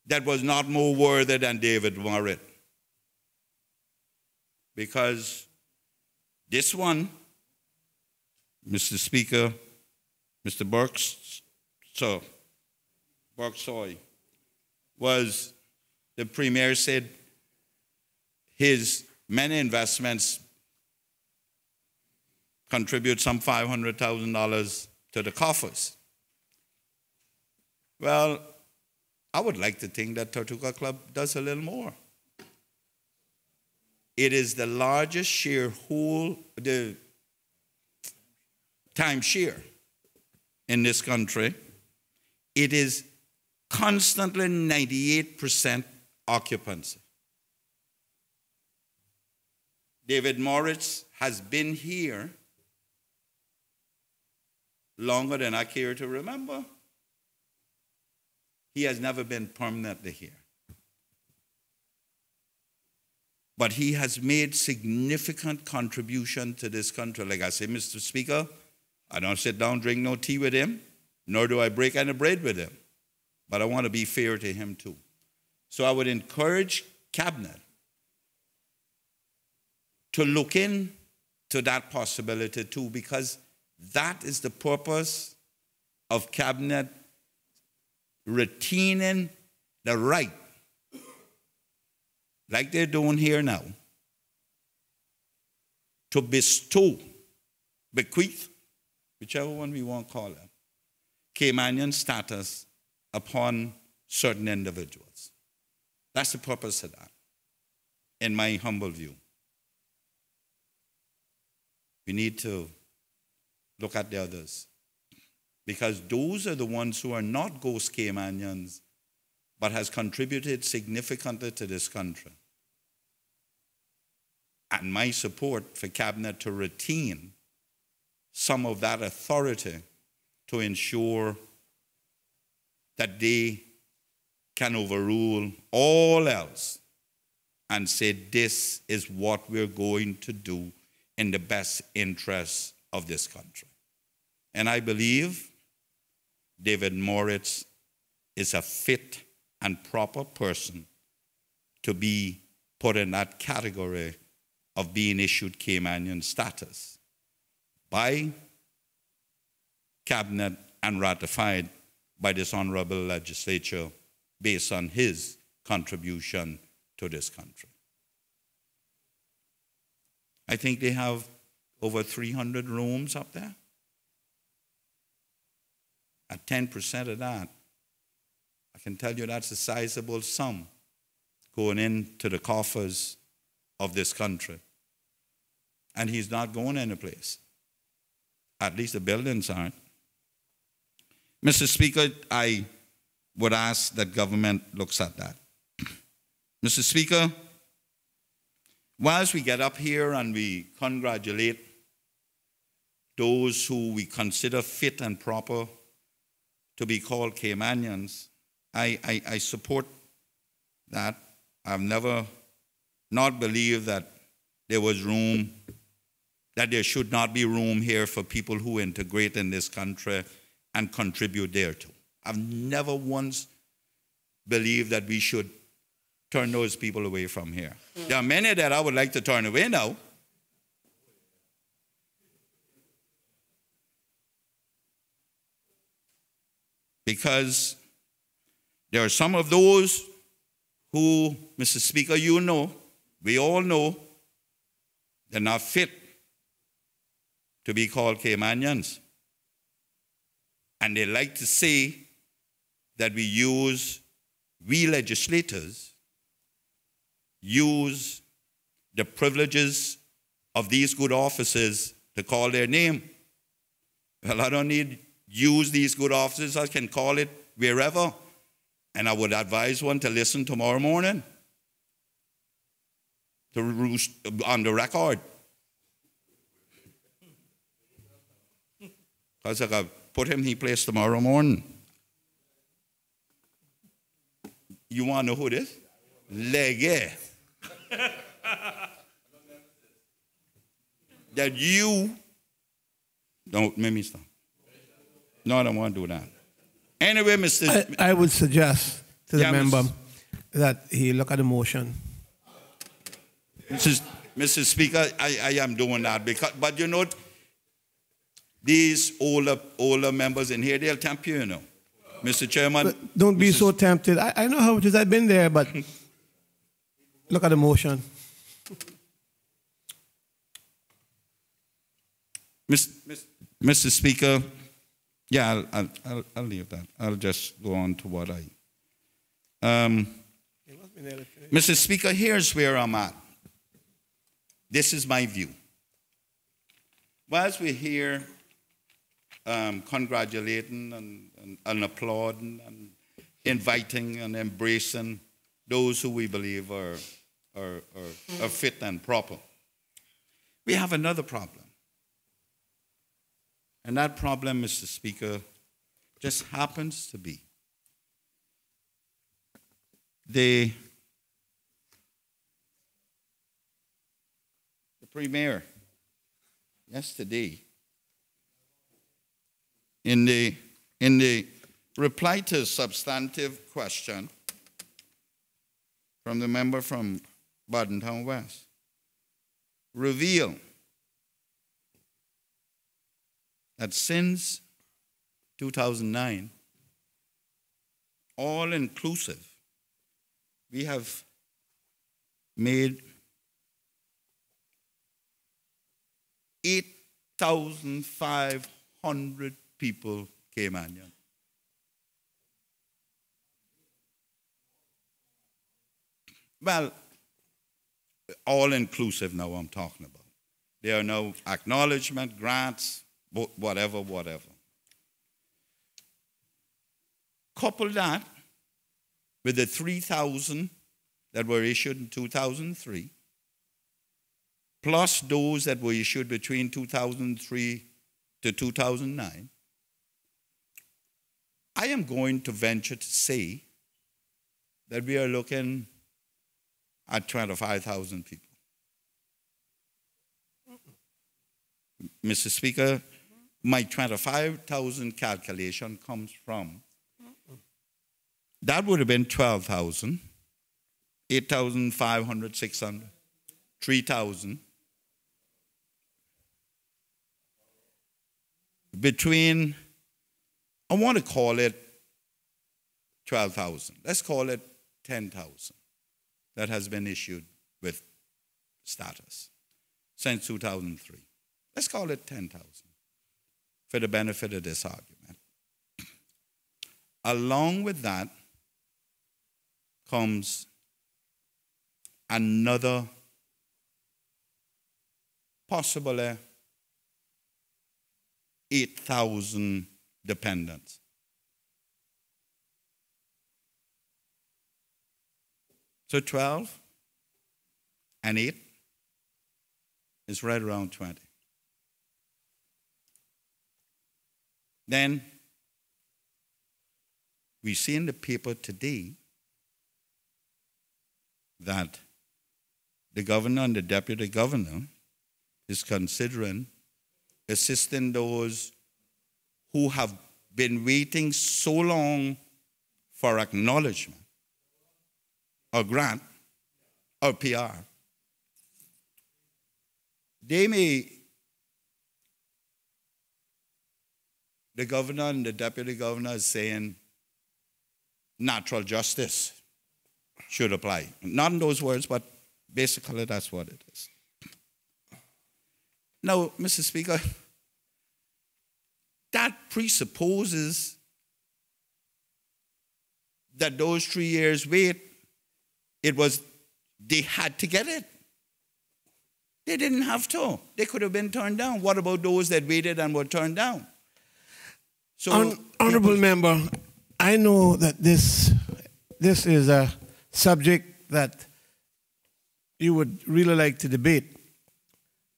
that was not more worthy than David Morit. Because this one, Mr. Speaker, Mr. Berksoy, was, the Premier said, his many investments contribute some $500,000 to the coffers. Well, I would like to think that Tortuga Club does a little more. It is the largest the timeshare in this country. It is constantly 98% occupancy. David Moritz has been here longer than I care to remember. He has never been permanently here. But he has made significant contribution to this country. Like I say, Mr. Speaker, I don't sit down, drink no tea with him, nor do I break any bread with him. But I want to be fair to him too. So I would encourage Cabinet to look into that possibility too, because that is the purpose of Cabinet retaining the right, like they're doing here now, to bestow, bequeath, whichever one we want to call it, Caymanian status upon certain individuals. That's the purpose of that, in my humble view. We need to look at the others, because those are the ones who are not ghost Caymanians, but has contributed significantly to this country. And my support for Cabinet to retain some of that authority to ensure that they can overrule all else and say, this is what we're going to do in the best interests of this country. And I believe David Moritz is a fit and proper person to be put in that category of being issued Caymanian status by Cabinet and ratified by this honorable legislature based on his contribution to this country. I think they have over 300 rooms up there. At 10% of that, can tell you that's a sizable sum going into the coffers of this country. And he's not going anyplace. At least the buildings aren't. Mr. Speaker, I would ask that government looks at that. Mr. Speaker, whilst we get up here and we congratulate those who we consider fit and proper to be called Caymanians, I support that. I've never not believed that there was room, that there should not be room here for people who integrate in this country and contribute thereto. I've never once believed that we should turn those people away from here. There are many that I would like to turn away now. Because there are some of those who, Mr. Speaker, you know, we all know, they're not fit to be called Caymanians. And they like to say that we legislators use the privileges of these good offices to call their name. Well, I don't need use these good offices. I can call it wherever. And I would advise one to listen tomorrow morning to roost on the record. Because I got put him in his place tomorrow morning. You want to know who it is? Lege. That you don't make me stop. No, I don't want to do that. Anyway, Mr. I would suggest to the member that he look at the motion. Mr. Speaker, I am doing that because, but you know, these older members in here, they'll tempt you, you know. Mr. Chairman. But don't be so tempted. I know how it is. I've been there, but look at the motion. Mr. Speaker, yeah, I'll leave that. I'll just go on to what Mr. Speaker, here's where I'm at. This is my view. Whilst we're here congratulating and applauding and inviting and embracing those who we believe are fit and proper, we have another problem. And that problem, Mr. Speaker, just happens to be the Premier yesterday in the reply to a substantive question from the member from Bodentown West revealed that since 2009, all inclusive, we have made 8,500 people Caymanian. Well, all inclusive now I'm talking about. There are no acknowledgement, grants, whatever. Couple that with the 3,000 that were issued in 2003, plus those that were issued between 2003 to 2009, I am going to venture to say that we are looking at 25,000 people. Mr. Speaker, my 25,000 calculation comes from, that would have been 12,000, 8,500, 600, 3,000. Between, I want to call it 12,000. Let's call it 10,000 that has been issued with status since 2003. Let's call it 10,000 for the benefit of this argument. Along with that, comes another possibly 8,000 dependents. So 12 and 8 is right around 20. Then we see in the paper today that the governor and the deputy governor is considering assisting those who have been waiting so long for acknowledgement or grant or PR. The governor and the deputy governor is saying natural justice should apply. Not in those words, but basically that's what it is. Now, Mr. Speaker, that presupposes that those 3 years wait, they had to get it. They didn't have to. They could have been turned down. What about those that waited and were turned down? So, Honorable member, I know that this is a subject that you would really like to debate,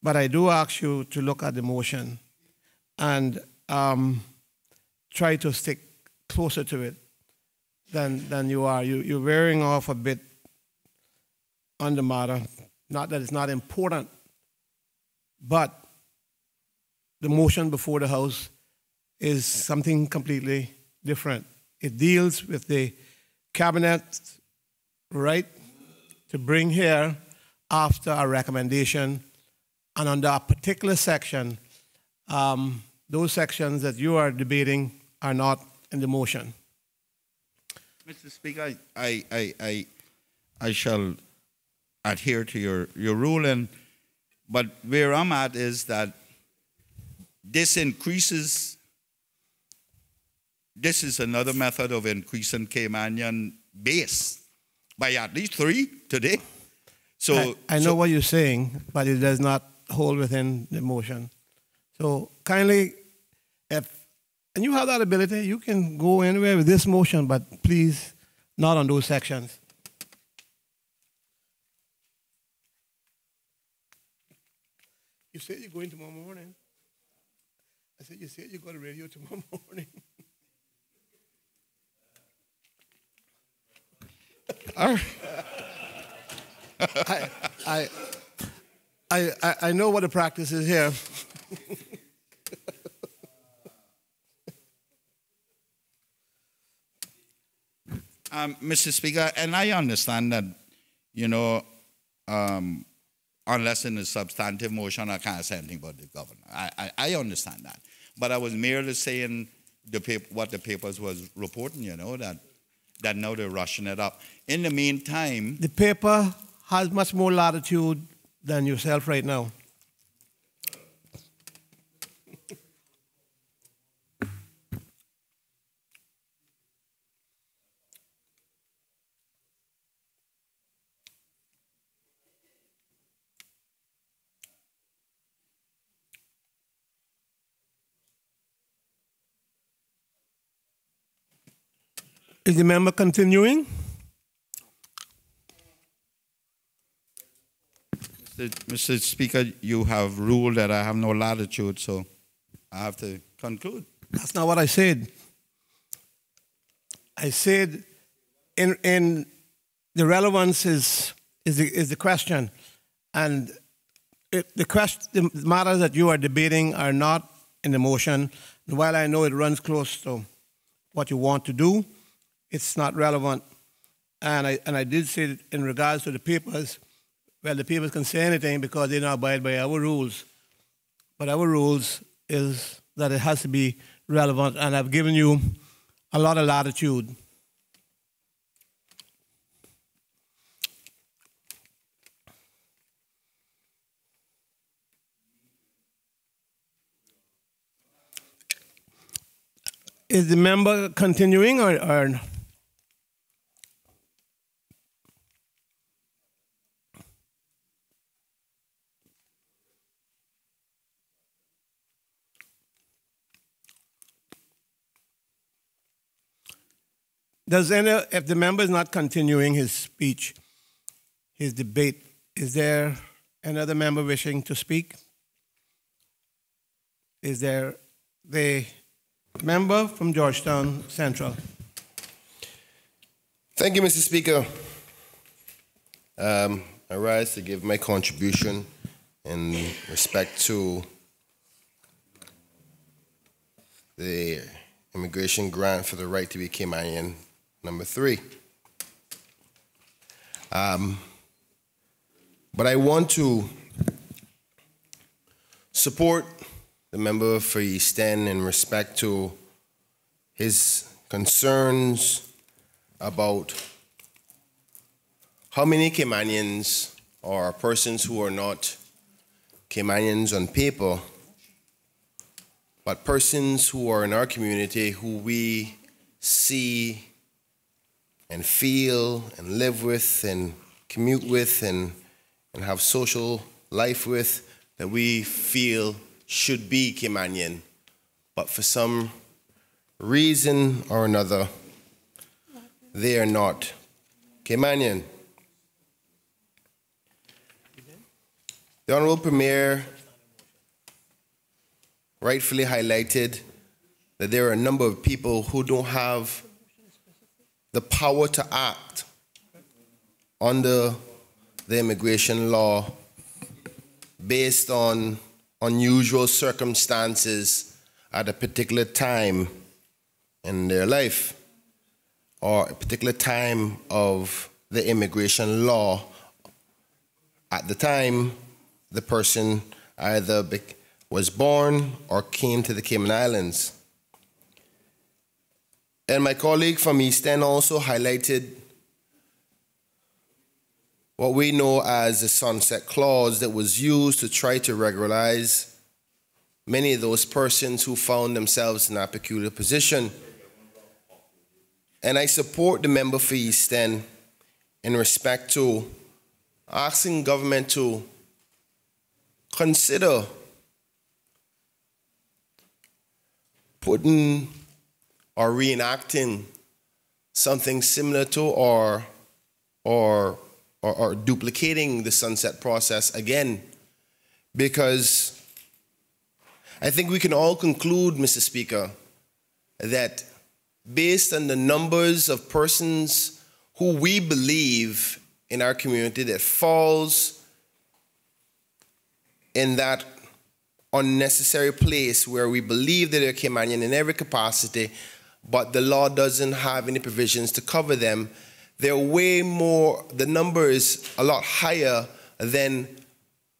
but I do ask you to look at the motion and try to stick closer to it than you are. You're wearing off a bit on the matter. Not that it's not important, but the motion before the House is something completely different. It deals with the Cabinet's right to bring here after a recommendation, and under a particular section, those sections that you are debating are not in the motion. Mr. Speaker, I shall adhere to your ruling, but where I'm at is that this is another method of increasing Caymanian base by at least 3 today. So I know what you're saying, but it does not hold within the motion. So kindly, and you have that ability, you can go anywhere with this motion, but please, not on those sections. You said you're going tomorrow morning. I said, you said you go to radio tomorrow morning. I know what the practice is here. Mr. Speaker, and I understand that, unless in a substantive motion, I can't say anything about the governor. I understand that. But I was merely saying what the papers was reporting, that now they're rushing it up. In the meantime... The paper has much more latitude than yourself right now. Is the member continuing? Mr. Speaker, you have ruled that I have no latitude, so I have to conclude. That's not what I said. I said in the relevance is the question, and the matters that you are debating are not in the motion. And while I know it runs close to what you want to do, it's not relevant. And I did say that in regards to the papers, well, the papers can say anything because they don't abide by our rules. But our rules is that it has to be relevant, and I've given you a lot of latitude. Is the member continuing or If the member is not continuing his speech, his debate, is there another member wishing to speak? Is there the member from Georgetown Central? Thank you, Mr. Speaker. I rise to give my contribution in respect to the immigration grant for the right to be Caymanian, number 3. But I want to support the member for East End in respect to his concerns about how many Caymanians or persons who are not Caymanians on paper, but persons who are in our community who we see and feel and live with and commute with and have social life with, that we feel should be Caymanian, but for some reason or another, they are not Caymanian. The Honorable Premier rightfully highlighted that there are a number of people who don't have the power to act under the immigration law based on unusual circumstances at a particular time in their life or a particular time of the immigration law at the time the person either was born or came to the Cayman Islands. And my colleague from East End also highlighted what we know as the sunset clause that was used to try to regularize many of those persons who found themselves in that peculiar position. And I support the member for East End in respect to asking government to consider putting or reenacting something similar to or duplicating the sunset process again, because I think we can all conclude, Mr. Speaker, that based on the numbers of persons who we believe in our community that falls in that unnecessary place where we believe that they're Caymanian in every capacity, but the law doesn't have any provisions to cover them, they're way more, the number is a lot higher than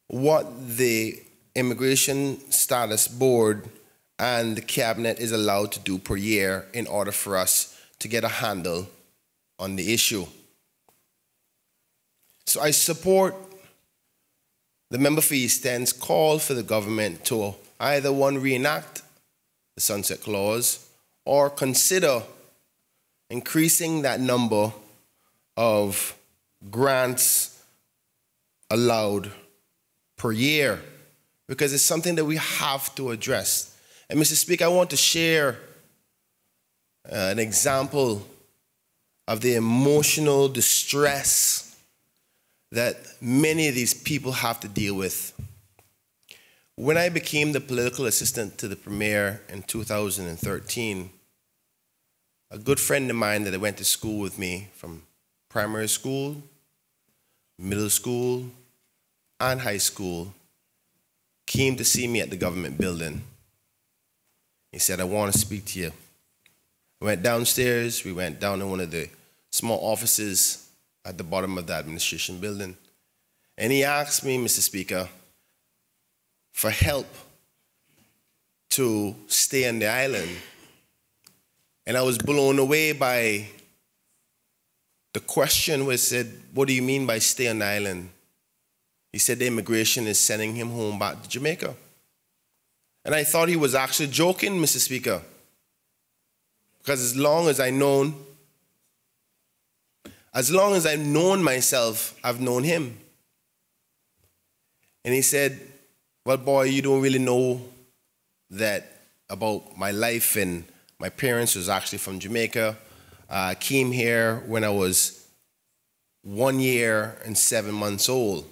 what the Immigration Status Board and the Cabinet is allowed to do per year in order for us to get a handle on the issue. So I support the member for East End's call for the government to either one, reenact the sunset clause or consider increasing that number of grants allowed per year, because it's something that we have to address. And Mr. Speaker, I want to share an example of the emotional distress that many of these people have to deal with. When I became the political assistant to the Premier in 2013, a good friend of mine that went to school with me from primary school, middle school, and high school came to see me at the government building. He said, "I want to speak to you." I went downstairs. We went down in one of the small offices at the bottom of the administration building. And he asked me, Mr. Speaker, for help to stay on the island. And I was blown away by the question where it said, "What do you mean by stay on the island?" He said the immigration is sending him home back to Jamaica. And I thought he was actually joking, Mr. Speaker, because as long as I've known myself, I've known him. And he said, "Well, boy, you don't really know that about my life, and my parents was actually from Jamaica. came here when I was 1 year and 7 months old,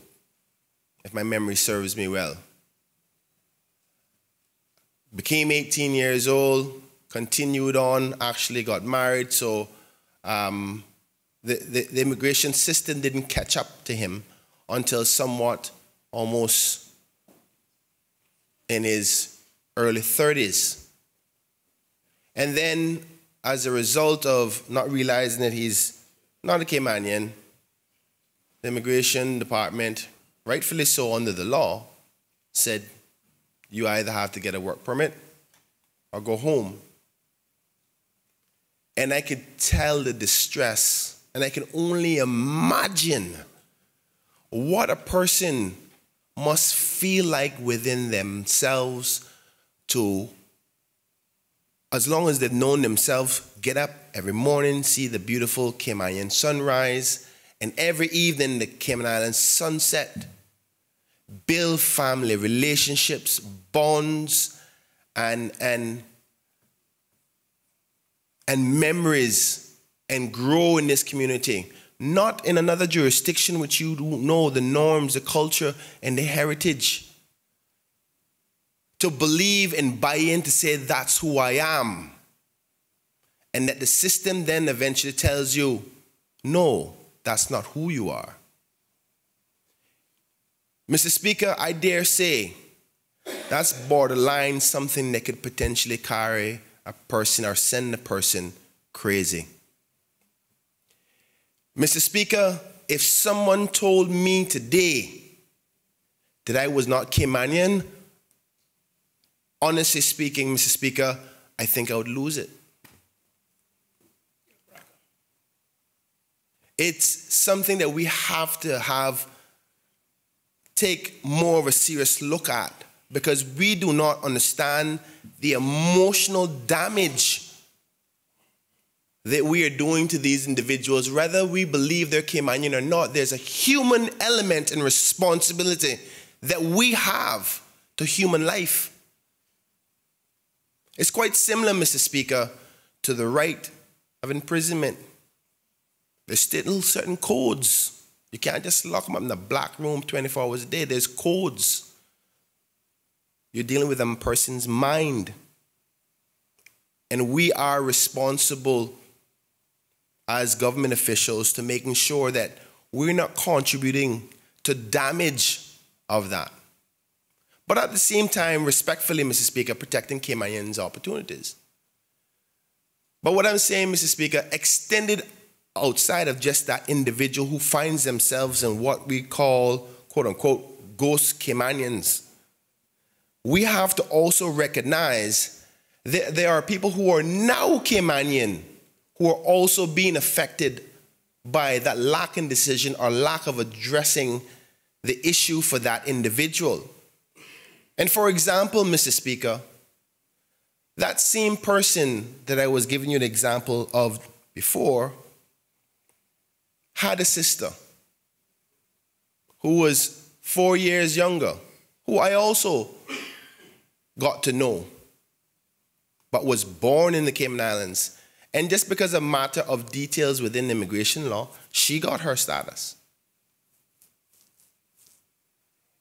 if my memory serves me well. Became 18 years old, continued on, actually got married, so the immigration system didn't catch up to him until somewhat almost in his early 30s. And then, as a result of not realizing that he's not a Caymanian, the immigration department, rightfully so under the law, said, you either have to get a work permit or go home. And I could tell the distress, and I can only imagine what a person must feel like within themselves to, as long as they've known themselves, get up every morning, see the beautiful Cayman sunrise, and every evening the Cayman Islands sunset, build family relationships, bonds, and memories, and grow in this community, not in another jurisdiction which you don't know the norms, the culture, and the heritage. To believe and buy in, to say that's who I am, and that the system then eventually tells you, no, that's not who you are. Mr. Speaker, I dare say that's borderline something that could potentially carry a person or send a person crazy. Mr. Speaker, if someone told me today that I was not Caymanian, honestly speaking, Mr. Speaker, I think I would lose it. It's something that we have to take more of a serious look at, because we do not understand the emotional damage that we are doing to these individuals. Whether we believe they're Caymanian or not, there's a human element and responsibility that we have to human life. It's quite similar, Mr. Speaker, to the right of imprisonment. There's still certain codes. You can't just lock them up in the black room 24 hours a day. There's codes. You're dealing with a person's mind. And we are responsible as government officials to making sure that we're not contributing to damage of that. But at the same time, respectfully, Mr. Speaker, protecting Caymanians' opportunities. But what I'm saying, Mr. Speaker, extended outside of just that individual who finds themselves in what we call, quote unquote, ghost Caymanians, we have to also recognize that there are people who are now Caymanian who are also being affected by that lack in decision or lack of addressing the issue for that individual. And for example, Mr. Speaker, that same person that I was giving you an example of before had a sister who was 4 years younger, who I also got to know, but was born in the Cayman Islands. And just because of a matter of details within immigration law, she got her status.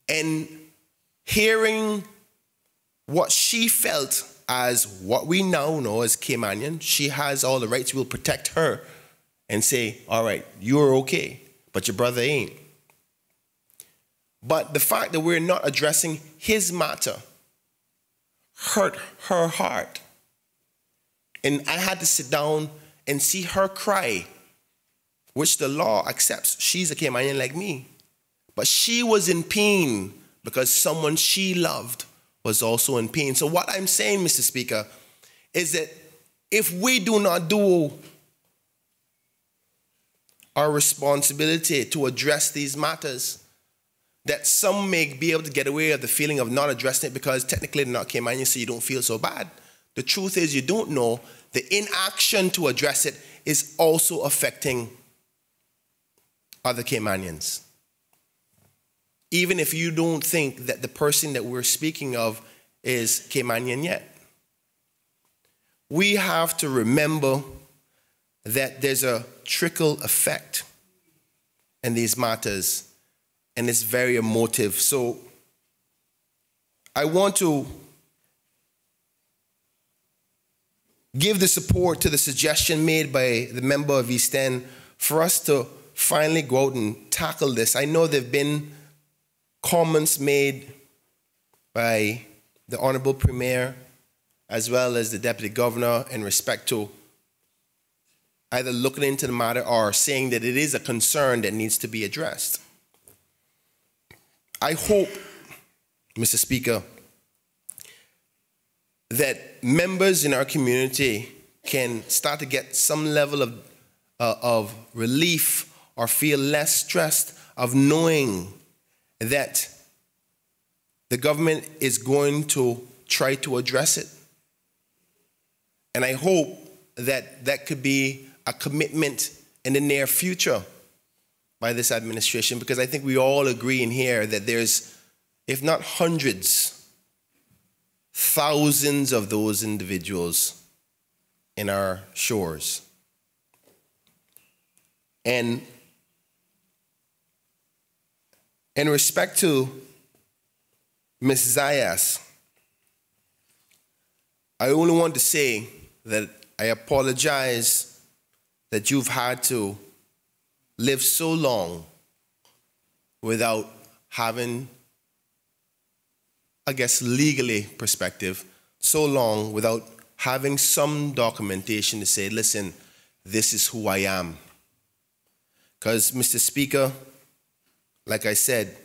And hearing what she felt as what we now know as Caymanian, she has all the rights. We'll protect her and say, all right, you're okay, but your brother ain't. But the fact that we're not addressing his matter hurt her heart. And I had to sit down and see her cry, which the law accepts. She's a Caymanian like me. But she was in pain because someone she loved was also in pain. So what I'm saying, Mr. Speaker, is that if we do not do our responsibility to address these matters, that some may be able to get away with the feeling of not addressing it because technically they're not Caymanian, so you don't feel so bad. The truth is you don't know the inaction to address it is also affecting other Caymanians. Even if you don't think that the person that we're speaking of is Caymanian yet. We have to remember that there's a trickle effect in these matters, and it's very emotive. So I want to give the support to the suggestion made by the member of East End for us to finally go out and tackle this. I know there have been comments made by the Honorable Premier as well as the Deputy Governor in respect to either looking into the matter or saying that it is a concern that needs to be addressed. I hope, Mr. Speaker, that members in our community can start to get some level of relief or feel less stressed of knowing that the government is going to try to address it. And I hope that that could be a commitment in the near future by this administration, because I think we all agree in here that there's, if not hundreds, thousands of those individuals in our shores. And in respect to Ms. Zayas, I only want to say that I apologize that you've had to live so long without having, I guess, legally perspective, so long without having some documentation to say, listen, this is who I am. Because, Mr. Speaker, like I said,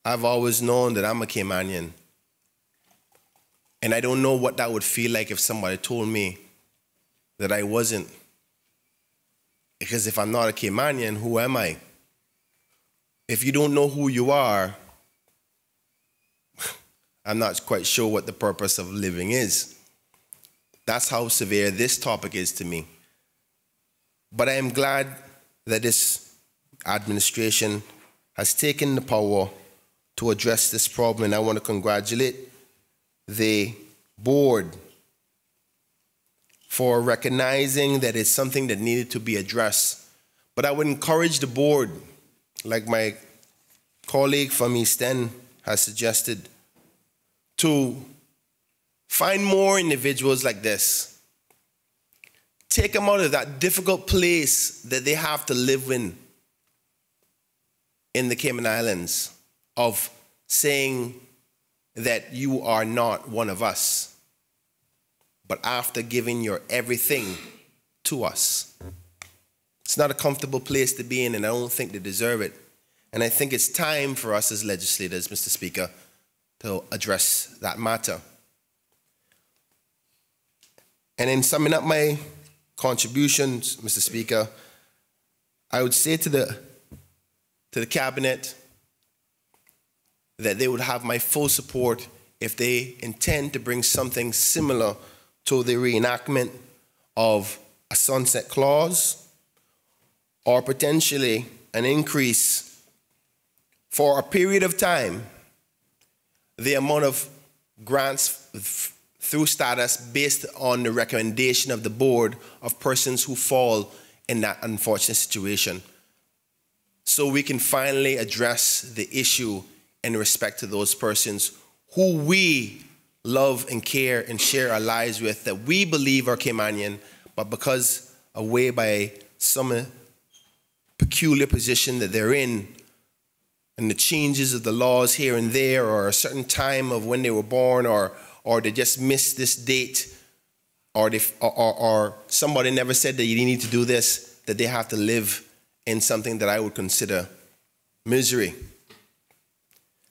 I've always known that I'm a Caymanian. And I don't know what that would feel like if somebody told me that I wasn't. Because if I'm not a Caymanian, who am I? If you don't know who you are, I'm not quite sure what the purpose of living is. That's how severe this topic is to me. But I am glad that this administration has taken the power to address this problem, and I want to congratulate the board for recognizing that it's something that needed to be addressed. But I would encourage the board, like my colleague from East End has suggested, to find more individuals like this. Take them out of that difficult place that they have to live in the Cayman Islands, of saying that you are not one of us, but after giving your everything to us. It's not a comfortable place to be in, and I don't think they deserve it. And I think it's time for us as legislators, Mr. Speaker, to address that matter. And in summing up my contributions, Mr. Speaker, I would say to the Cabinet that they would have my full support if they intend to bring something similar to the reenactment of a sunset clause, or potentially an increase for a period of time the amount of grants through status based on the recommendation of the board of persons who fall in that unfortunate situation, so we can finally address the issue in respect to those persons who we love and care and share our lives with, that we believe are Caymanian, but because away by some peculiar position that they're in, and the changes of the laws here and there, or a certain time of when they were born, or they just missed this date, or somebody never said that you need to do this, that they have to live in something that I would consider misery.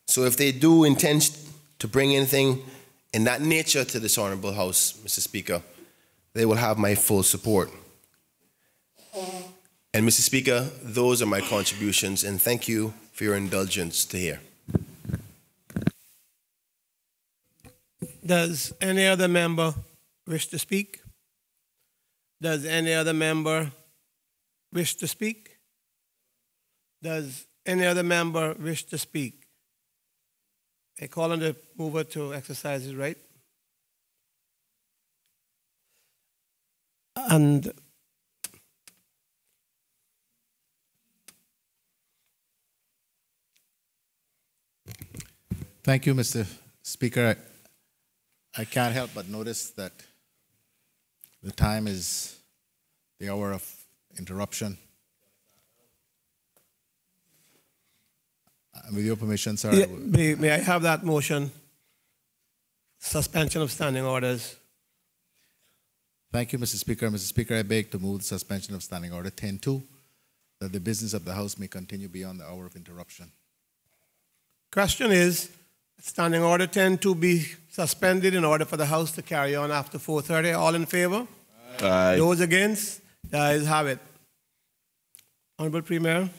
So if they do intend to bring anything in that nature to this Honourable House, Mr. Speaker, they will have my full support. And Mr. Speaker, those are my contributions, and thank you for your indulgence to hear. Does any other member wish to speak? Does any other member wish to speak? Does any other member wish to speak? I call on the mover to exercise his right. And Thank you, Mr. Speaker. I can't help but notice that the time is the hour of interruption. With your permission, sir. yeah, may I have that motion? Suspension of standing orders. Thank you, Mr. Speaker. Mr. Speaker, I beg to move the suspension of Standing Order 10-2, that the business of the House may continue beyond the hour of interruption. Question is, Standing Order 10 to be suspended in order for the House to carry on after 4:30. All in favor? Aye. Those against? The ayes have it. Honorable Premier.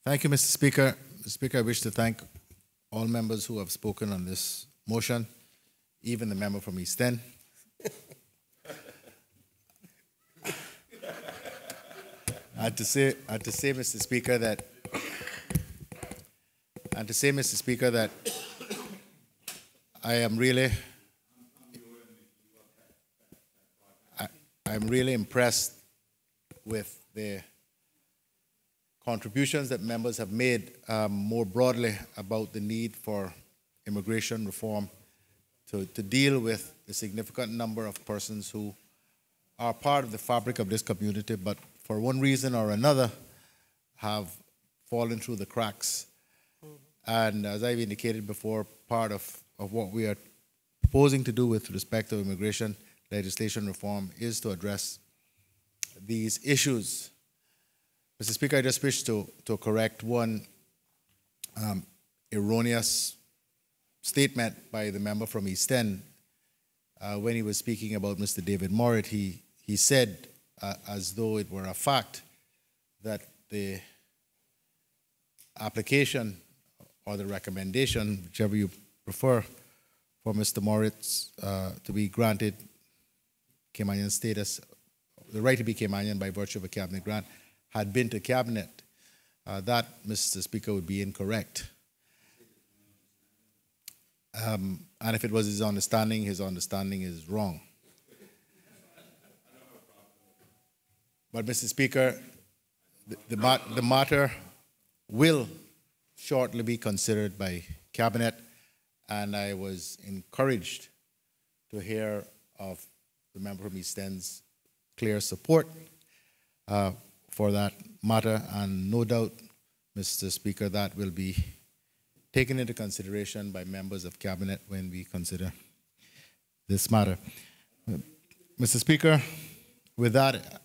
Thank you, Mr. Speaker. Mr. Speaker, I wish to thank all members who have spoken on this motion, even the member from East End. I had to say, Mr. Speaker, that I am really, I'm really impressed with the contributions that members have made more broadly about the need for immigration reform to deal with the significant number of persons who are part of the fabric of this community, but for one reason or another have fallen through the cracks. And as I've indicated before, part of what we are proposing to do with respect to immigration legislation reform is to address these issues. Mr. Speaker, I just wish to correct one erroneous statement by the member from East End. When he was speaking about Mr. David Morritt, he said, as though it were a fact, that the application or the recommendation, whichever you prefer, for Mr. Morritt to be granted Caymanian status, the right to be Caymanian by virtue of a cabinet grant, had been to cabinet. That, Mr. Speaker, would be incorrect. And if it was his understanding is wrong. But, Mr. Speaker, the matter will shortly be considered by Cabinet, and I was encouraged to hear of the member from East End's clear support for that matter, and no doubt, Mr. Speaker, that will be taken into consideration by members of Cabinet when we consider this matter. Mr. Speaker, with that,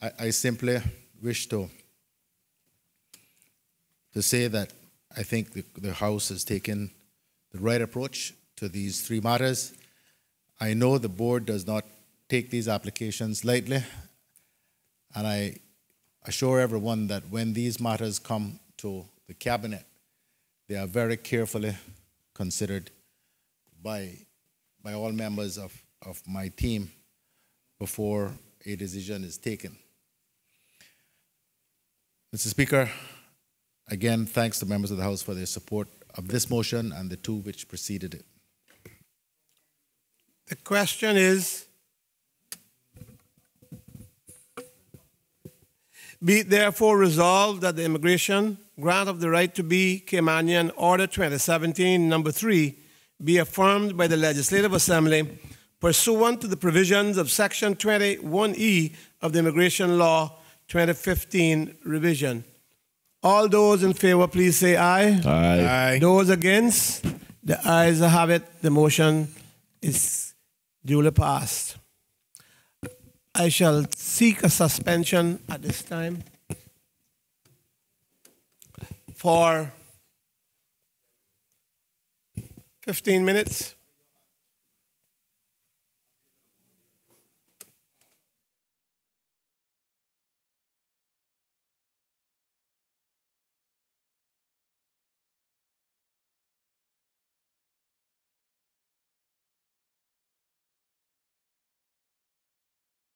I simply wish to say that I think the House has taken the right approach to these three matters. I know the board does not take these applications lightly, and I assure everyone that when these matters come to the Cabinet, they are very carefully considered by all members of my team before a decision is taken. Mr. Speaker, again, thanks to members of the House for their support of this motion and the two which preceded it. The question is, be it therefore resolved that the immigration grant of the right to be Caymanian Order 2017, number 3, be affirmed by the Legislative Assembly pursuant to the provisions of Section 21E of the Immigration Law 2015 revision. All those in favor, please say aye. Aye. Aye. Those against, the ayes have it. The motion is duly passed. I shall seek a suspension at this time for 15 minutes.